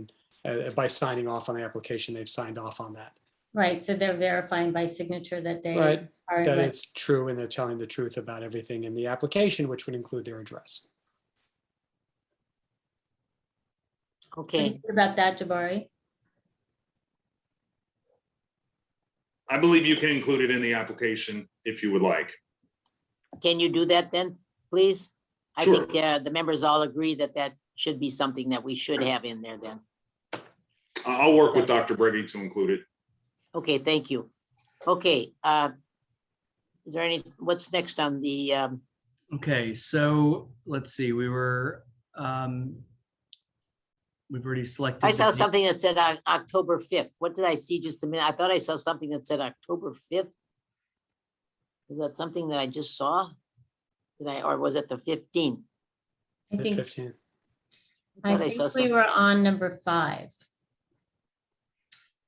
and by signing off on the application, they've signed off on that. Right, so they're verifying by signature that they Right, are. that it's true and they're telling the truth about everything in the application, which would include their address. What do you okay, think about that, Jabari? I believe you can include it in the application if you would like. can you do that then, please? I Sure. think the members all agree that that should be something that we should have in there then. I'll work with Dr. Breggy to include it. Okay, thank you. Okay, is there what's next on the, Okay, so let's see, we've already selected. I saw the- something that said October 5th. What did I see just a minute? I thought I saw something that said October 5th. Is that something that I just saw? Or was it the 15th? I think 15. I thought I saw think we were on number 5.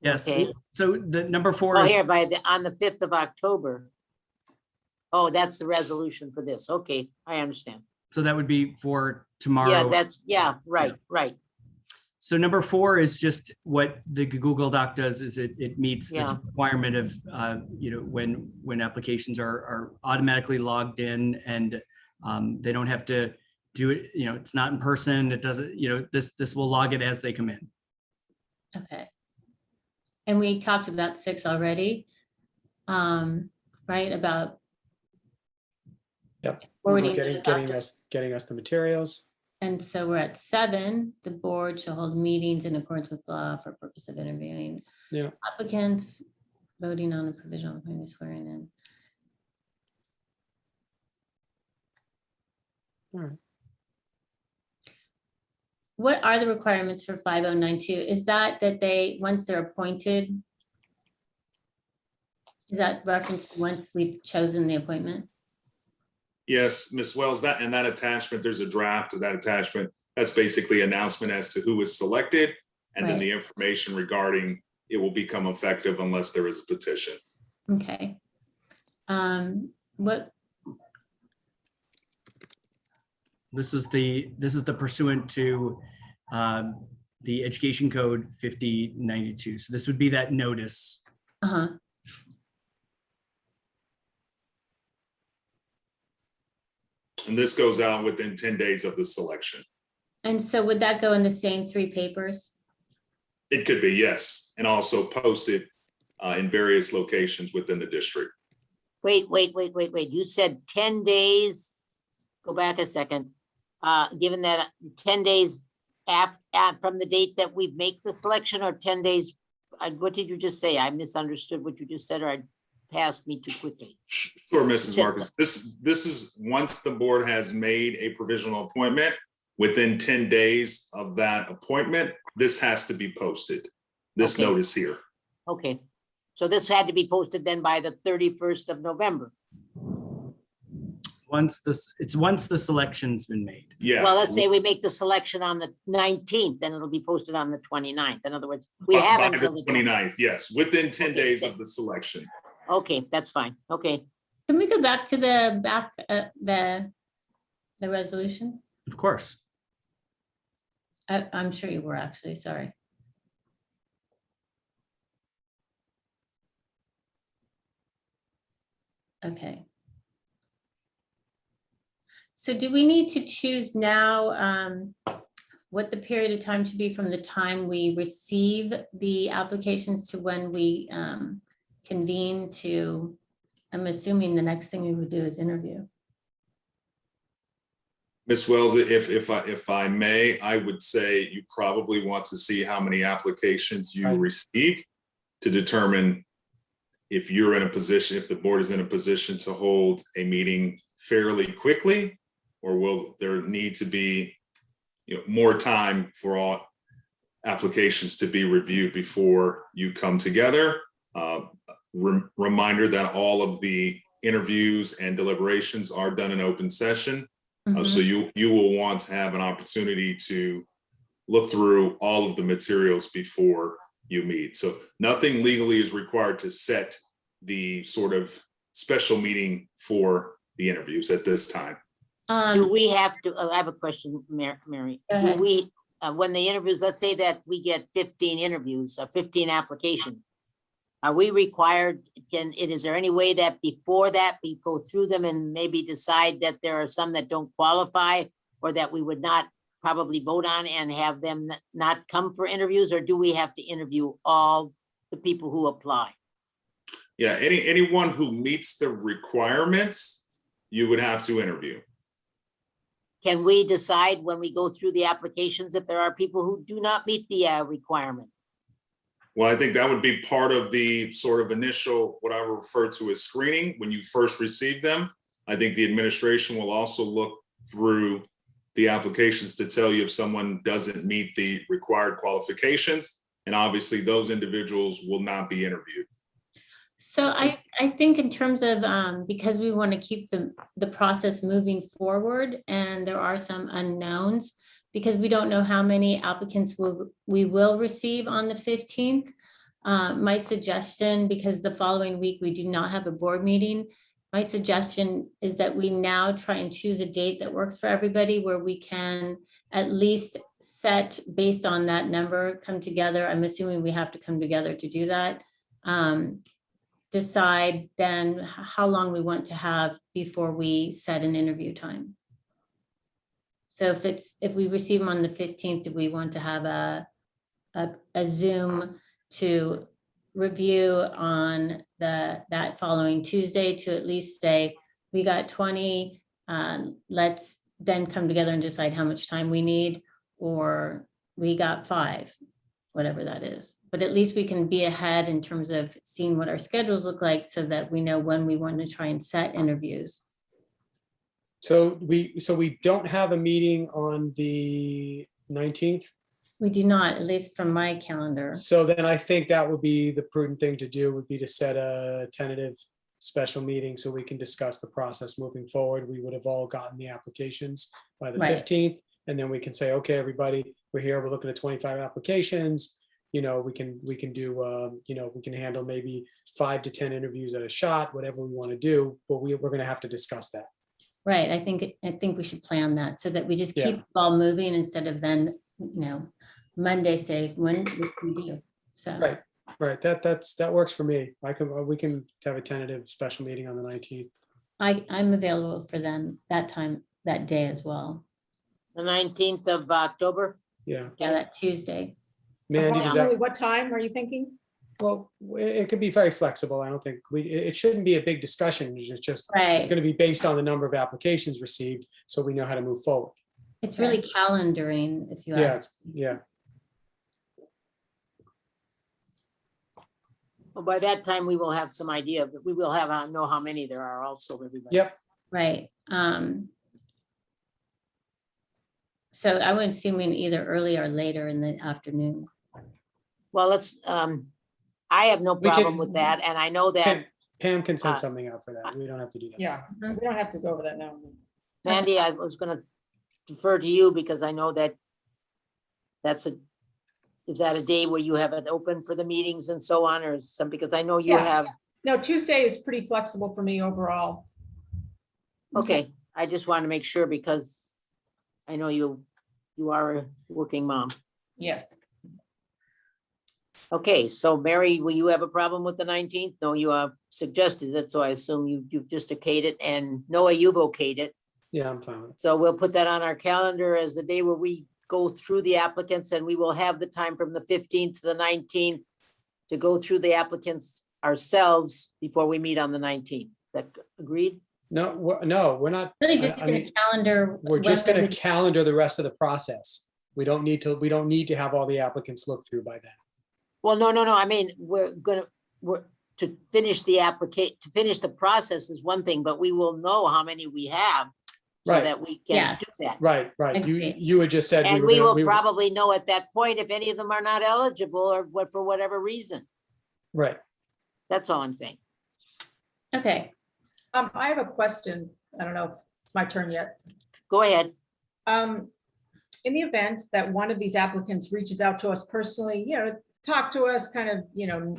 Yes, Okay. so the number 4 Oh, is, here, on the 5th of October. Oh, that's the resolution for this. Okay, I understand. so that would be for Yeah, tomorrow. right. So number 4 is just what the Google Doc does, is it meets this Yeah. requirement of, when applications are automatically logged in, and they don't have to do it, it's not in person, it doesn't, this will log it as they come in. Okay. And we talked about 6 already. Right, about. Yep. forwarding Getting those off to- us the materials. And so we're at 7, the board shall hold meetings in accordance with law for purpose of interviewing Yeah. applicants, voting on a provisional appointment, swearing in. All right. What are the requirements for 5092? Is that they, once they're appointed? Is that referenced once we've chosen the appointment? Yes, Ms. Wells, that attachment, there's a draft of that attachment. That's basically announcement as to who is selected, and then Right. the information regarding it will become effective unless there is a petition. Okay. What, This is the pursuant to the Education Code 5092. So this would be that notice. uh-huh, And this goes out within 10 days of the selection. and so would that go in the same 3 papers? It could be, yes, and also posted in various locations within the district. Wait. You said 10 days. Go back a second. Given that 10 days from the date that we make the selection, or 10 days, what did you just say? I misunderstood what you just said, or I passed me too quickly. Sure, Mrs. Yes. Marcus. This is once the board has made a provisional appointment, within 10 days of that appointment, this has to be posted. This Okay. notice here. Okay, so this had to be posted then by the 31st of November. Once the selection's been made. Yeah. Well, let's say we make the selection on the 19th, then it'll be posted on the 29th. In other words, we have By until the the 29th, yes, within 10 Okay. days of the selection. Okay, that's fine. Okay, Can we go back to the resolution? Of course. I'm sure you were actually, sorry. Okay. So do we need to choose now what the period of time should be from the time we receive the applications to when we convene to, I'm assuming the next thing we would do is interview. Ms. Wells, if I may, I would say you probably want to see how many applications you Right. receive to determine if you're in a position, if the board is in a position to hold a meeting fairly quickly, or will there need to be, more time for all applications to be reviewed before you come together. Reminder that all of the interviews and deliberations are done in open session. So you will want to have an opportunity to look through all of the materials before you meet. So nothing legally is required to set the sort of special meeting for the interviews at this time. Do we have to, I have a question, Mary. Go Do ahead. we, when the interviews, let's say that we get 15 interviews or 15 applications, are we required, is there any way that before that we go through them and maybe decide that there are some that don't qualify or that we would not probably vote on and have them not come for interviews, or do we have to interview all the people who apply? Yeah, anyone who meets the requirements, you would have to interview. Can we decide when we go through the applications if there are people who do not meet the requirements? Well, I think that would be part of the sort of initial, what I refer to as screening, when you first receive them. I think the administration will also look through the applications to tell you if someone doesn't meet the required qualifications. And obviously those individuals will not be interviewed. So I think in terms of, because we want to keep the process moving forward, and there are some unknowns, because we don't know how many applicants we will receive on the 15th. My suggestion, because the following week we do not have a board meeting, my suggestion is that we now try and choose a date that works for everybody, where we can at least set, based on that number, come together. I'm assuming we have to come together to do that. Decide then how long we want to have before we set an interview time. So if we receive them on the 15th, do we want to have a Zoom to review on that following Tuesday to at least say, we got 20, let's then come together and decide how much time we need, or we got 5, whatever that is. But at least we can be ahead in terms of seeing what our schedules look like so that we know when we want to try and set interviews. So we don't have a meeting on the 19th. We do not, at least from my calendar. So then I think that would be the prudent thing to do, would be to set a tentative special meeting so we can discuss the process moving forward. We would have all gotten the applications by the Right. 15th. And then we can say, okay, everybody, we're here, we're looking at 25 applications. We can do, we can handle maybe 5 to 10 interviews at a shot, whatever we want to do, but we're going to have to discuss that. Right, I think we should plan that so that we just keep Yeah. the ball moving instead of then, Monday say, when we do, so. Right, that works for me. We can have a tentative special meeting on the 19th. I'm available for them that time, that day as well. The 19th of October? Yeah. Yeah, that Tuesday. Mandy, does that, Approximately what time are you thinking? well, it could be very flexible. I don't think it shouldn't be a big discussion. It's just, it's Right, going to be based on the number of applications received, so we know how to move forward. it's really calendaring, if you Yeah, ask. yeah. Well, by that time, we will have some idea, but we will have, know how many there are also, everybody. Yep. Right. So I would assume in either early or later in the afternoon. Well, let's, I have no We can- problem with that, and I know that, Pam can send Uh, something out for that. We don't have to do that. Yeah, we don't have to go over that now. Mandy, I was gonna defer to you because I know that is that a day where you have it open for the meetings and so on, or some, because I know you Yeah. have, No, Tuesday is pretty flexible for me overall. okay, I just want to make sure because I know you are a working mom. Yes. Okay, so Mary, will you have a problem with the 19th? No, you suggested it, so I assume you've just okayed it, and Noah, you've okayed it. Yeah, I'm fine with it. So we'll put that on our calendar as the day where we go through the applicants, and we will have the time from the 15th to the 19th to go through the applicants ourselves before we meet on the 19th. Is that agreed? No, we're not. Really just I gonna mean, calendar. we're just when going we- to calendar the rest of the process. We don't need to have all the applicants look through by then. Well, no. I mean, we're to finish the process is one thing, but we will know how many we have so Right. that we can do Yes. that. Right. Agreed. You had just said. And we will we were- probably know at that point if any of them are not eligible or what, for whatever reason. Right. That's all I'm saying. Okay, I have a question. I don't know if it's my turn yet. Go ahead. In the event that one of these applicants reaches out to us personally, talk to us, kind of,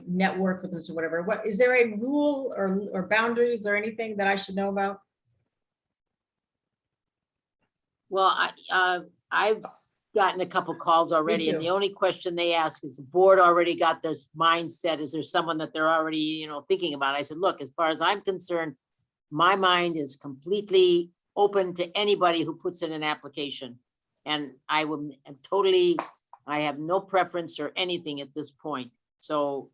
network with us or whatever, is there a rule or boundaries or anything that I should know about? Well, I've gotten a couple calls already, and too. the only question they ask is the board already got their mindset. Is there someone that they're already, thinking about? I said, look, as far as I'm concerned, my mind is completely open to anybody who puts in an application. And I have no preference or anything at this point. So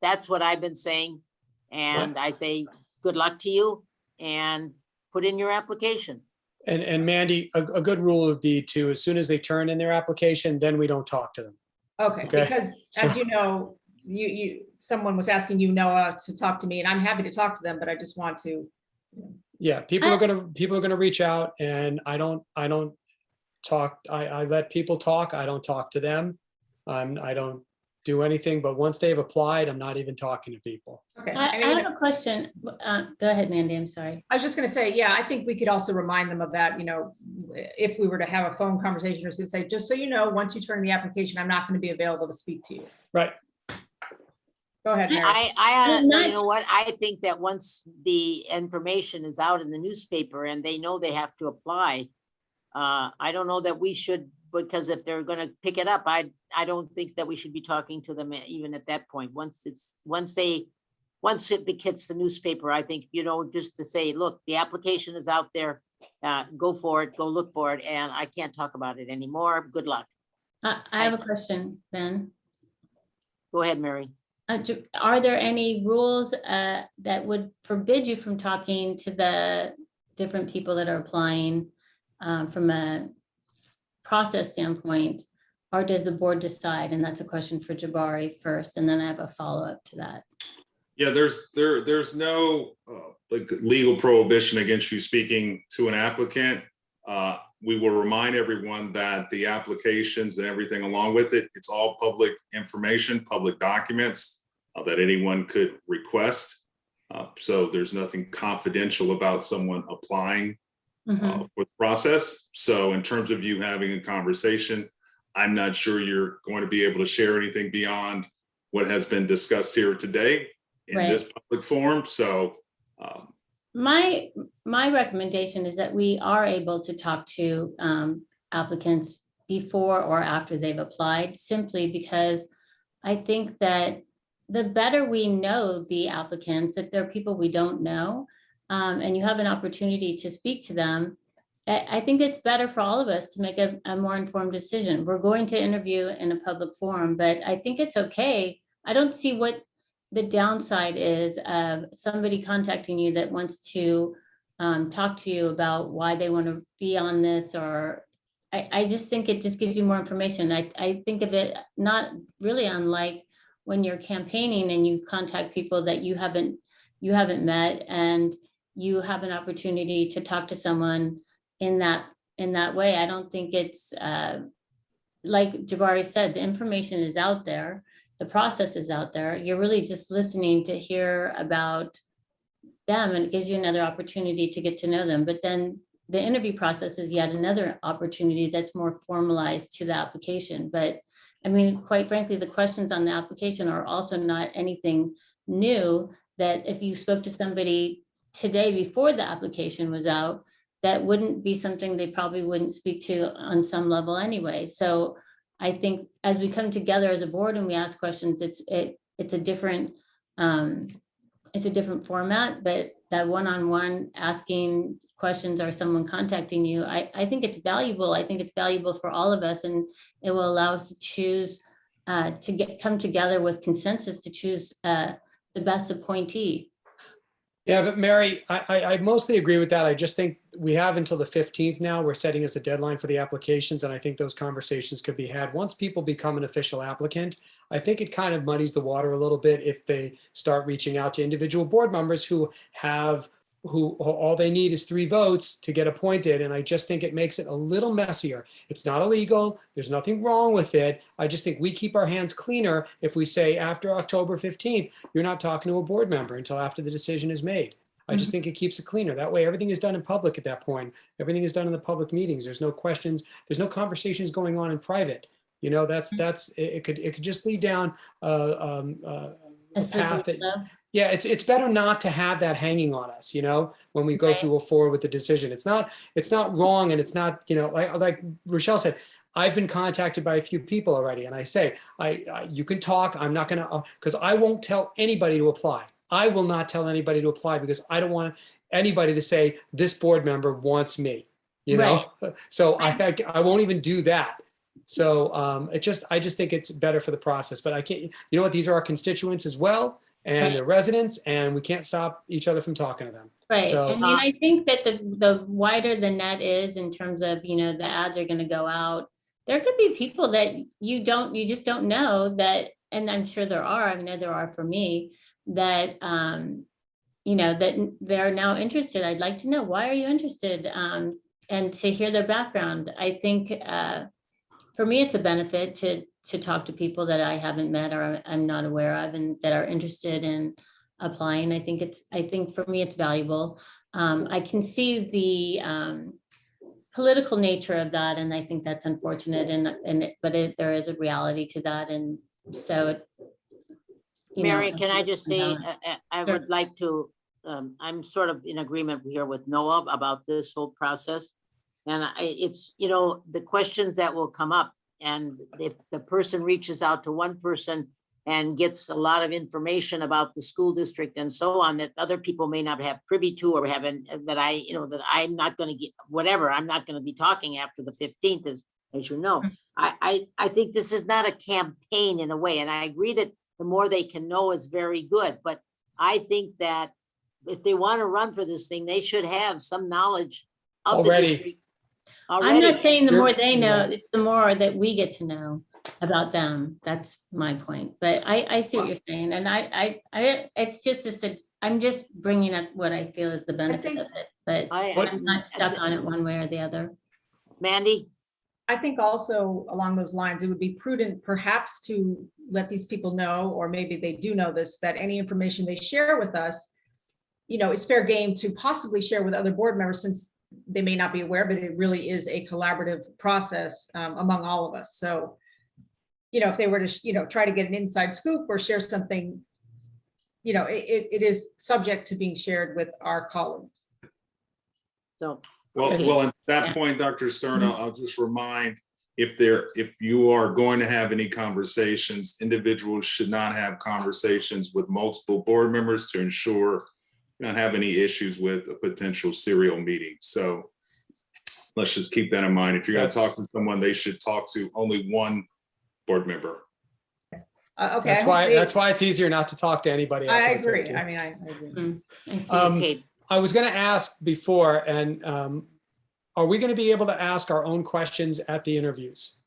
that's what I've been saying. And I say, good luck to you and put in your application. And Mandy, a good rule would be to, as soon as they turn in their application, then we don't talk to them. Okay, Okay, because as you know, someone was asking to talk to me, and I'm happy to talk to them, but I just want to. Yeah, people are gonna reach out, and I don't talk. I let people talk. I don't talk to them. I don't do anything, but once they've applied, I'm not even talking to people. Okay. I have a question. Go ahead, Mandy, I'm sorry. I was just gonna say, yeah, I think we could also remind them of that, if we were to have a phone conversation or say, just so you know, once you turn in the application, I'm not gonna be available to speak to you. Right. Go ahead, Mary. You not- know what? I think that once the information is out in the newspaper and they know they have to apply, I don't know that we should, because if they're gonna pick it up, I don't think that we should be talking to them even at that point. Once it hits the newspaper, I think, just to say, look, the application is out there, go for it, go look for it, and I can't talk about it anymore. Good luck. I have a question, Ben. Go ahead, Mary. Are there any rules that would forbid you from talking to the different people that are applying from a process standpoint, or does the board decide? And that's a question for Jabari first, and then I have a follow-up to that. Yeah, there's no legal prohibition against you speaking to an applicant. We will remind everyone that the applications and everything along with it, it's all public information, public documents that anyone could request. So there's nothing confidential about someone applying for the process. So in terms of you having a conversation, I'm not sure you're going to be able to share anything beyond what has been discussed here today in this public forum. So My recommendation is that we are able to talk to applicants before or after they've applied, simply because I think that the better we know the applicants, if there are people we don't know, and you have an opportunity to speak to them, I think it's better for all of us to make a more informed decision. We're going to interview in a public forum, but I think it's okay. I don't see what the downside is of somebody contacting you that wants to talk to you about why they want to be on this, or I just think it just gives you more information. I think of it not really unlike when you're campaigning and you contact people that you haven't met, and you have an opportunity to talk to someone in that way. I don't think it's like Jabari said, the information is out there. The process is out there. You're really just listening to hear about them, and it gives you another opportunity to get to know them. But then the interview process is yet another opportunity that's more formalized to the application. But I mean, quite frankly, the questions on the application are also not anything new, that if you spoke to somebody today before the application was out, that wouldn't be something they probably wouldn't speak to on some level anyway. So I think as we come together as a board and we ask questions, it's a different format, but that one-on-one asking questions or someone contacting you, I think it's valuable. I think it's valuable for all of us, and it will allow us to choose come together with consensus to choose the best appointee. Yeah, but Mary, I mostly agree with that. I just think we have until the 15th now. We're setting as a deadline for the applications, and I think those conversations could be had. Once people become an official applicant, I think it kind of muddies the water a little bit if they start reaching out to individual board members who all they need is 3 votes to get appointed. And I just think it makes it a little messier. It's not illegal. There's nothing wrong with it. I just think we keep our hands cleaner if we say after October 15th, you're not talking to a board member until after the decision is made. I just think it keeps it cleaner. That way, everything is done in public at that point. Everything is done in the public meetings. There's no questions. There's no conversations going on in private. You know, it could just lead down a path that, yeah, it's better not to have that hanging on us, you know, when we go through a forward with the decision. It's not wrong, and it's not, you know, like Rochelle said, I've been contacted by a few people already, and I say, you can talk. I'm not gonna, because I won't tell anybody to apply. I will not tell anybody to apply because I don't want anybody to say this board member wants me, you know. So I won't even do that. So I just think it's better for the process. But I can't, you know what? These are our constituents as well, and they're residents, and we can't stop each other from talking to them. Right. So, I mean, I think that the wider the net is in terms of, you know, the ads are going to go out. There could be people that you just don't know that, and I'm sure there are. I mean, there are for me that, you know, that they're now interested. I'd like to know, why are you interested? And to hear their background. I think for me, it's a benefit to talk to people that I haven't met or I'm not aware of and that are interested in applying. I think for me, it's valuable. I can see the political nature of that, and I think that's unfortunate. But there is a reality to that, and so. Mary, can I just say, I Sure. would like to, I'm sort of in agreement here with Noah about this whole process. And it's, you know, the questions that will come up, and if the person reaches out to one person and gets a lot of information about the school district and so on, that other people may not have privy to, or haven't, that I'm not going to get, whatever, I'm not going to be talking after the 15th, as you know. I think this is not a campaign in a way, and I agree that the more they can know is very good. But I think that if they want to run for this thing, they should have some knowledge of Already. the district. I'm not saying the more You're- they know, right. it's the more that we get to know about them. That's my point. But I see what you're saying. And it's just, I'm just bringing up what I feel is the benefit of it, but I'm not stuck on it one way or the other. Mandy? I think also along those lines, it would be prudent perhaps to let these people know, or maybe they do know this, that any information they share with us, you know, is fair game to possibly share with other board members, since they may not be aware, but it really is a collaborative process among all of us. So, you know, if they were to, you know, try to get an inside scoop or share something, you know, it is subject to being shared with our colleagues. So. Well, at that point, Dr. Stern, I'll just remind, if you are going to have any conversations, individuals should not have conversations with multiple board members to ensure you don't have any issues with a potential serial meeting. So let's just keep that in mind. If you're going to talk to someone, they should talk to only one board member. Okay. That's why it's easier not to talk to anybody. I after the agree. 15th. I mean, I agree. I see. Okay. I was going to ask before, and are we going to be able to ask our own questions at the interviews?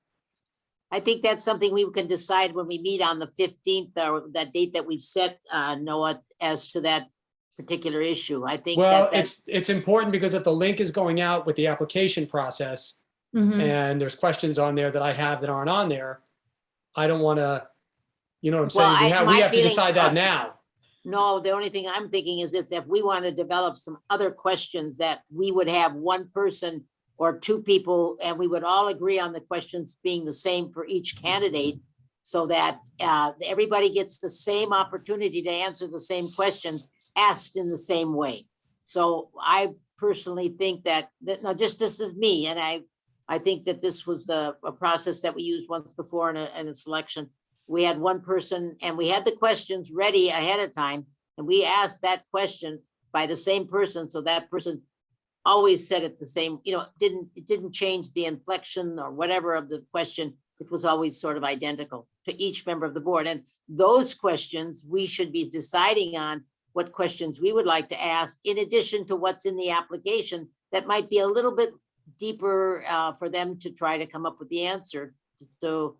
I think that's something we can decide when we meet on the 15th, or that date that we've set, Noah, as to that particular issue. I think Well, that's it's important because if the link is going out with the application process, Mhm. and there's questions on there that I have that aren't on there, I don't want to, you know what I'm Well, saying? We my have to feeling- decide that now. No, the only thing I'm thinking is this, that we want to develop some other questions, that we would have one person or two people, and we would all agree on the questions being the same for each candidate, so that everybody gets the same opportunity to answer the same questions asked in the same way. So I personally think that now, just this is me, and I think that this was a process that we used once before in a selection. We had one person, and we had the questions ready ahead of time, and we asked that question by the same person, so that person always said it the same, it didn't change the inflection or whatever of the question. It was always sort of identical to each member of the board. And those questions, we should be deciding on what questions we would like to ask in addition to what's in the application that might be a little bit deeper for them to try to come up with the answer. So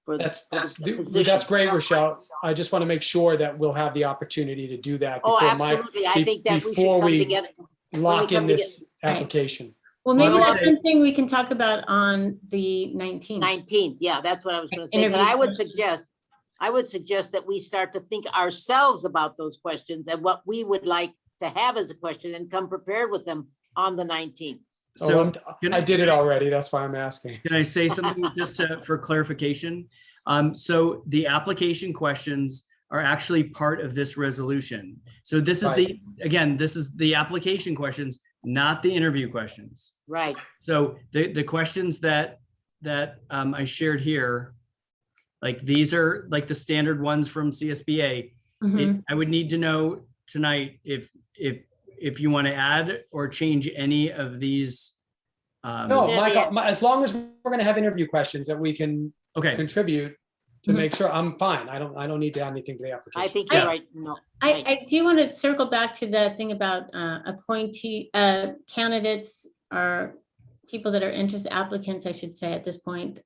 That's position. great, Rochelle. I just want to make sure that we'll have the opportunity to do that Oh, before absolutely. I think that we should before come we together. lock in come this application. Well, Well, I maybe would that's say- something we can talk about on the 19th. 19th, yeah, that's what I was gonna say, but Interview I would questions. suggest that we start to think ourselves about those questions and what we would like to have as a question and come prepared with them on the 19th. So I did it already. That's why I'm asking. can I say something just for clarification? So the application questions are actually part of this resolution. So this is this is the application questions, not the interview questions. Right, So the questions that I shared here, like these are like the standard ones from CSBA. Mhm. I would need to know tonight if you want to add or change any of these. No, Yeah, Michael, as long as we're going to have interview questions that we can Okay, contribute to Mhm. make sure, I'm fine. I don't need to add anything to the application. I think you're Yeah. right, no. right. I do want to circle back to the thing about appointee candidates or people that are interested, applicants, I should say at this point.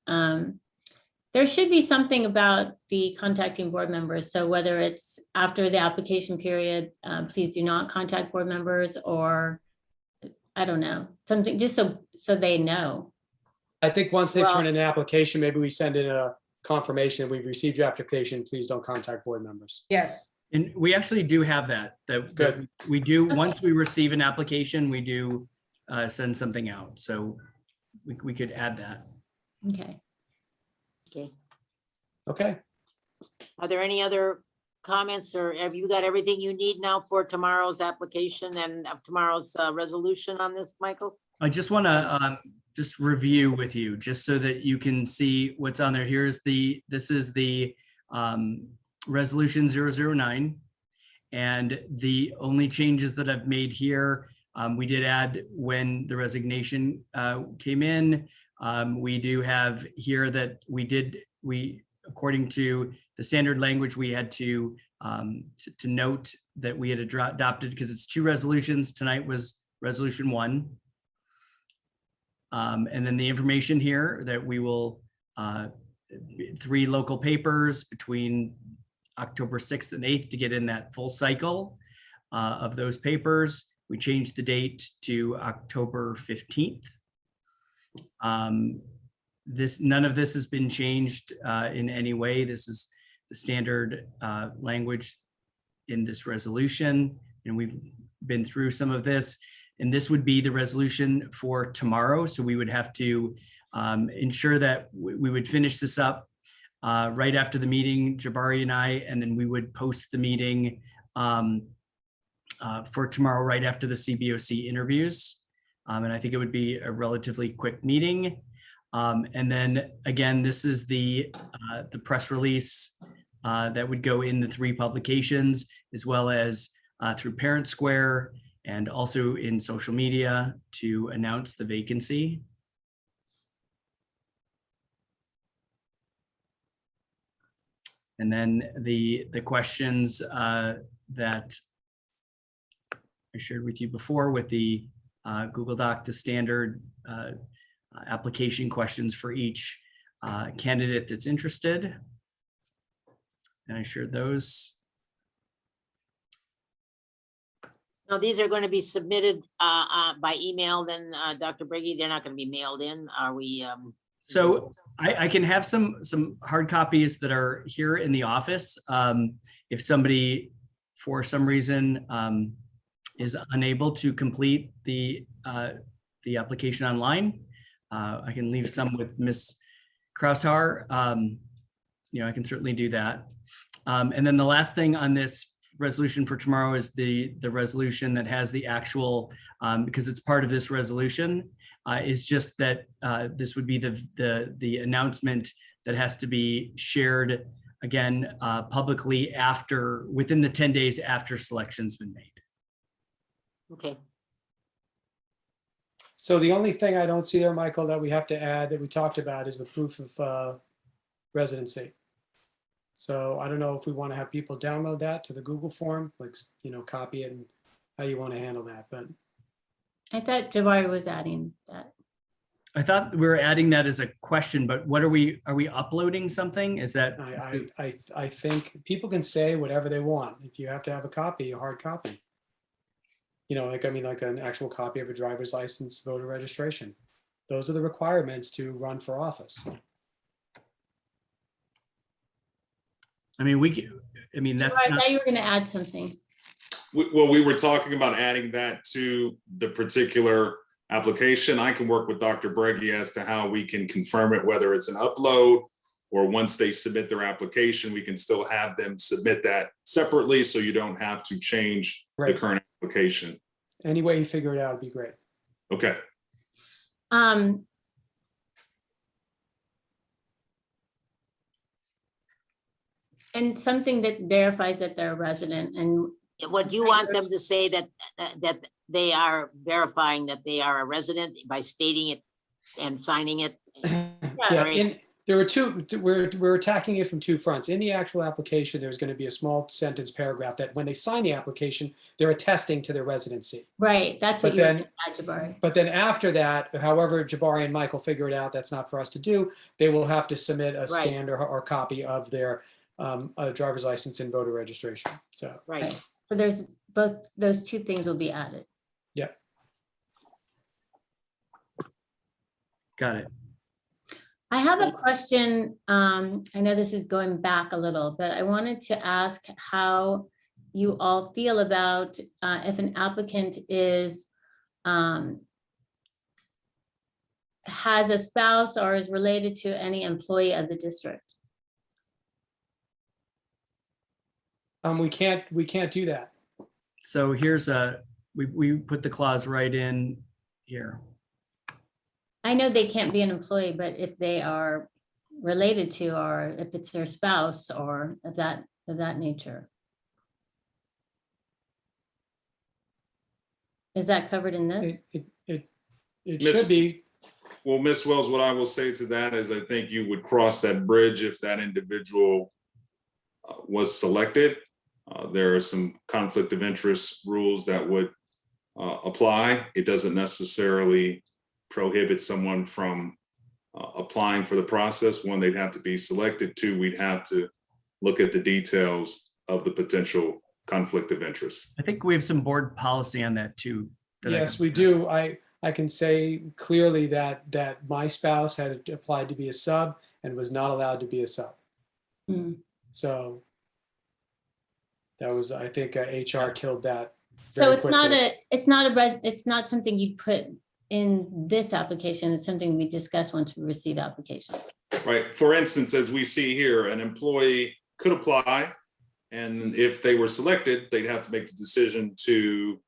There should be something about the contacting board members. So whether it's after the application period, please do not contact board members, or I don't know, something just so they know. I think once they Well- turn in an application, maybe we send in a confirmation that we've received your application. Please don't contact board members. Yes. and we actually do have that Good. we do, Okay. once we receive an application, we do send something out. So we could add that. Okay. Okay. Are there any other comments, or have you got everything you need now for tomorrow's application and tomorrow's resolution on this, Michael? I just want to just review with you, just so that you can see what's on there. This is the resolution 009. And the only changes that I've made here, we did add when the resignation came in. We do have here that we according to the standard language, we had to note that we had adopted, because it's two resolutions. Tonight was resolution 1. And then the information here that we will 3 local papers between October 6th and 8th to get in that full cycle of those papers. We changed the date to October 15th. None of this has been changed in any way. This is the standard language in this resolution, and we've been through some of this. And this would be the resolution for tomorrow. So we would have to ensure that we would finish this up right after the meeting, Jabari and I, and then we would post the meeting for tomorrow right after the CBOC interviews. And I think it would be a relatively quick meeting. And then again, this is the press release that would go in the 3 publications, as well as through Parent Square and also in social media to announce the vacancy. And then the questions that I shared with you before with the Google Doc, the standard application questions for each candidate that's interested. And I shared those. Now, these are going to be submitted by email then, Dr. Brady, they're not going to be mailed in, are we? So I can have some hard copies that are here in the office. If somebody, for some reason, is unable to complete the application online, I can leave some with Ms. Kraushar. I can certainly do that. And then the last thing on this resolution for tomorrow is the resolution that has the actual, because it's part of this resolution, is just that this would be the announcement that has to be shared again publicly within the 10 days after selection's been made. Okay. So the only thing I don't see there, Michael, that we have to add that we talked about is the proof of residency. So I don't know if we want to have people download that to the Google form, like, copy it and how you want to handle that, but I thought Jabari was adding that. I thought we were adding that as a question, but what are we uploading something? Is that, I think people can say whatever they want. If you have to have a copy, a hard copy. Like an actual copy of a driver's license, voter registration. Those are the requirements to run for office. I mean, that's Jabari, I not, thought you were gonna add something. Well, we were talking about adding that to the particular application. I can work with Dr. Breggy as to how we can confirm it, whether it's an upload or once they submit their application, we can still have them submit that separately so you don't have to change the Right. current application. Any way you figure it out would be great. Okay. And something that verifies that they're a resident and Would you want them to say that, that they are verifying that they are a resident by stating it and signing it? Yeah, Right. there were two, we're attacking it from two fronts. In the actual application, there's going to be a small sentence paragraph that when they sign the application, they're attesting to their residency. right, that's what But you were then- gonna add, Jabari. But then after that, however Jabari and Michael figure it out, that's not for us to do. They will have to submit a scanned or copy of their driver's license and voter registration. So, Right. So there's both, those two things will be added. yeah. got it. I have a question. I know this is going back a little, but I wanted to ask how you all feel about if an applicant is has a spouse or is related to any employee of the district. We can't do that. So we put the clause right in here. I know they can't be an employee, but if they are related to, or if it's their spouse or of that nature. Is that covered in this? It Miss- should be. Well, Ms. Wells, what I will say to that is I think you would cross that bridge if that individual was selected. There are some conflict of interest rules that would apply. It doesn't necessarily prohibit someone from applying for the process. One, they'd have to be selected. Two, we'd have to look at the details of the potential conflict of interest. I think we have some board policy on that too. Yes, we do. I can say clearly that my spouse had applied to be a sub and was not allowed to be a sub. Mm. So that was, I think, HR killed that. So very it's not quickly. it's not something you put in this application. It's something we discuss once we receive application. Right. For instance, as we see here, an employee could apply, and if they were selected, they'd have to make the decision to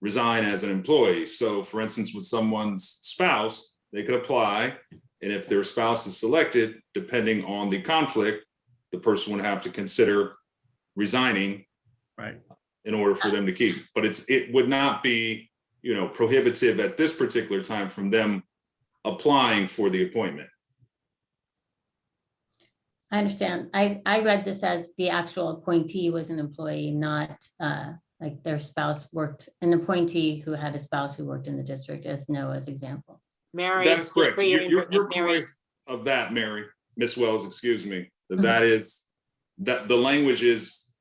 resign as an employee. So for instance, with someone's spouse, they could apply, and if their spouse is selected, depending on the conflict, the person would have to consider resigning, Right. in order for them to keep. But it would not be, prohibitive at this particular time from them applying for the appointment. I understand. I read this as the actual appointee was an employee, not like their spouse worked, an appointee who had a spouse who worked in the district, as Noah's example. Mary. That's just correct. for your You're Mary, correct of that, Mary, Miss Wells, excuse me. That is, that the language is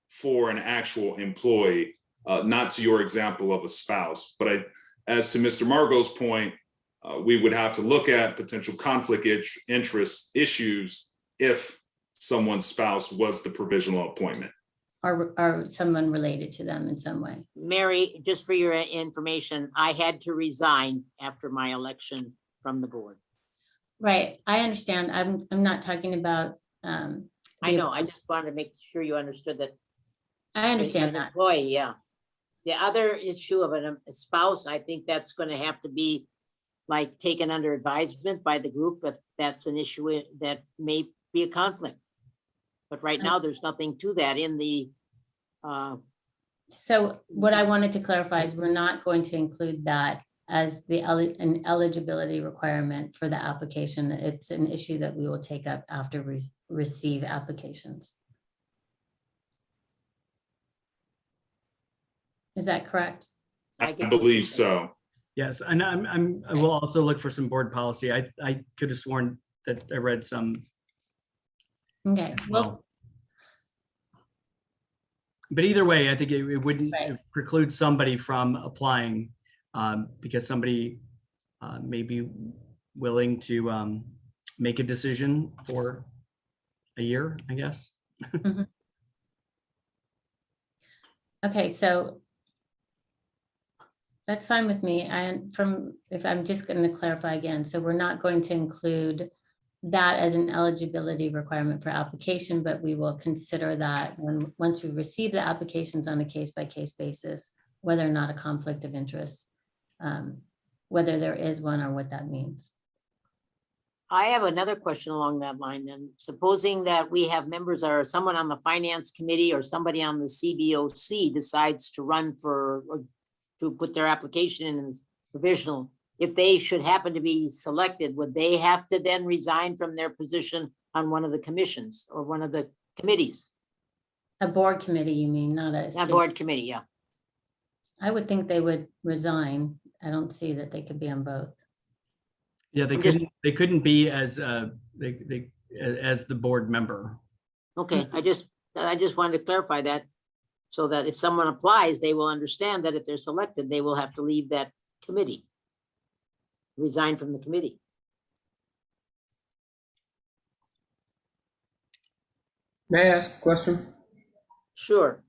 for an actual employee, not to your example of a spouse. But as to Mr. Margot's point, we would have to look at potential conflict interest issues if someone's spouse was the provisional appointment. Or someone related to them in some way. Mary, just for your information, I had to resign after my election from the board. Right, I understand. I'm not talking about. I know, I just wanted to make sure you understood that. I understand An that. employee, yeah. The other issue of a spouse, I think that's going to have to be like taken under advisement by the group if that's an issue that may be a conflict. But right now, there's nothing to that in the, So what I wanted to clarify is we're not going to include that as an eligibility requirement for the application. It's an issue that we will take up after we receive applications. Is that correct? I believe so. Yes, and I will also look for some board policy. I could have sworn that I read some. Okay, well, But either way, I think it wouldn't Right. preclude somebody from applying because somebody may be willing to make a decision for a year, I guess. okay, so that's fine with me. If I'm just going to clarify again, so we're not going to include that as an eligibility requirement for application, but we will consider that once we receive the applications on a case-by-case basis, whether or not a conflict of interest, whether there is one or what that means. I have another question along that line then. Supposing that we have members or someone on the finance committee or somebody on the CBOC decides to run for, or to put their application in as provisional, if they should happen to be selected, would they have to then resign from their position on one of the commissions or one of the committees? A board committee, you mean, not a. A board committee, yeah. I would think they would resign. I don't see that they could be on both. Yeah, they I'm just- couldn't be as as the board member. Okay, I just wanted to clarify that so that if someone applies, they will understand that if they're selected, they will have to leave that committee. Resign from the committee. May I ask a question? Sure.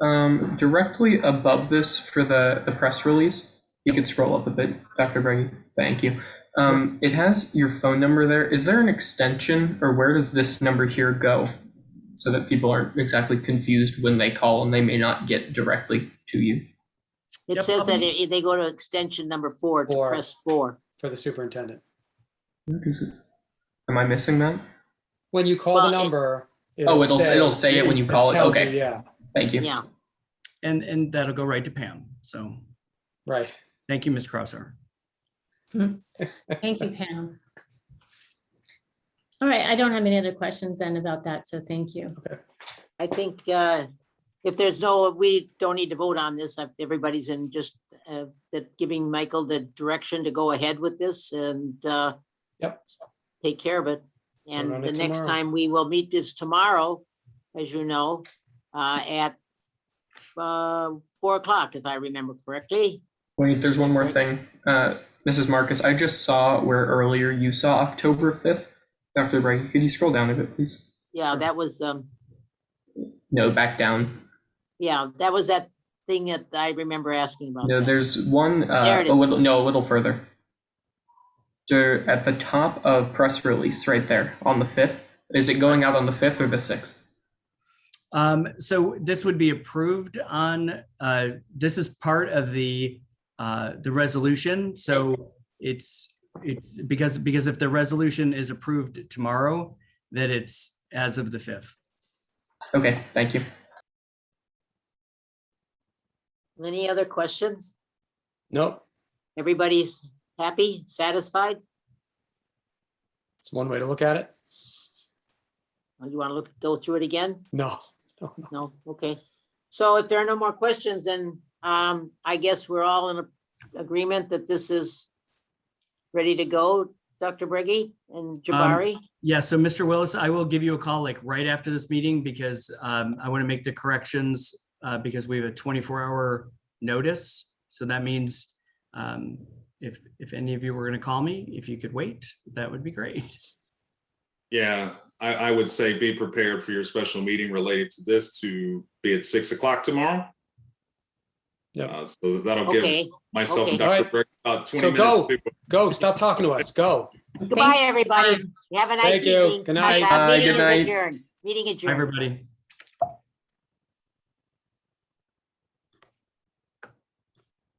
Directly above this for the press release, you could scroll up a bit, Dr. Breggy. Thank you. It has your phone number there. Is there an extension, or where does this number here go? So that people aren't exactly confused when they call and they may not get directly to you. It Yep, says that they go to extension number 4 to 4. press 4. For the superintendent. Where is it? Am I missing that? When you call Well, the it- number. It'll say it when you call it. tells Okay. you, yeah, Thank you. Yeah, And that'll go right to Pam. So right. thank you, Ms. Crosser. Thank you, Pam. All right, I don't have any other questions then about that, so thank you. I think if there's we don't need to vote on this. Everybody's in just that giving Michael the direction to go ahead with this and Yep. take care of it. Vote And on the it next tomorrow. time we will meet is tomorrow, as you know, at 4 o'clock, if I remember correctly. Wait, there's one more thing. Mrs. Marcus, I just saw where earlier you saw October 5th. Dr. Breggy, could you scroll down a bit, please? Yeah, that was No, back down. that was that thing that I remember asking about. No, that. there's one There it a is. little further. At the top of press release, right there on the 5th. Is it going out on the 5th or the 6th? So this would be approved on, this is part of the resolution. So it's because if the resolution is approved tomorrow, that it's as of the 5th. Okay, thank you. Any other questions? Nope. Everybody's happy, satisfied? It's one way to look at it. Or you want to go through it again? No. No, no. No, okay. So if there are no more questions, then I guess we're all in agreement that this is ready to go, Dr. Breggy and Jabari? Yeah, so Mr. Willis, I will give you a call like right after this meeting because I want to make the corrections because we have a 24-hour notice. So that means if any of you were going to call me, if you could wait, that would be great. Yeah, I would say be prepared for your special meeting related to this to be at 6 o'clock tomorrow. Yep. So that'll give Okay, myself and okay. Dr. Alright. Brick about 20 So minutes. go. to- Go, stop talking to us. Go. goodbye, everybody. You have a nice Thank you. evening. Good night. Meeting Good is night. adjourned. Meeting Bye, adjourned. everybody.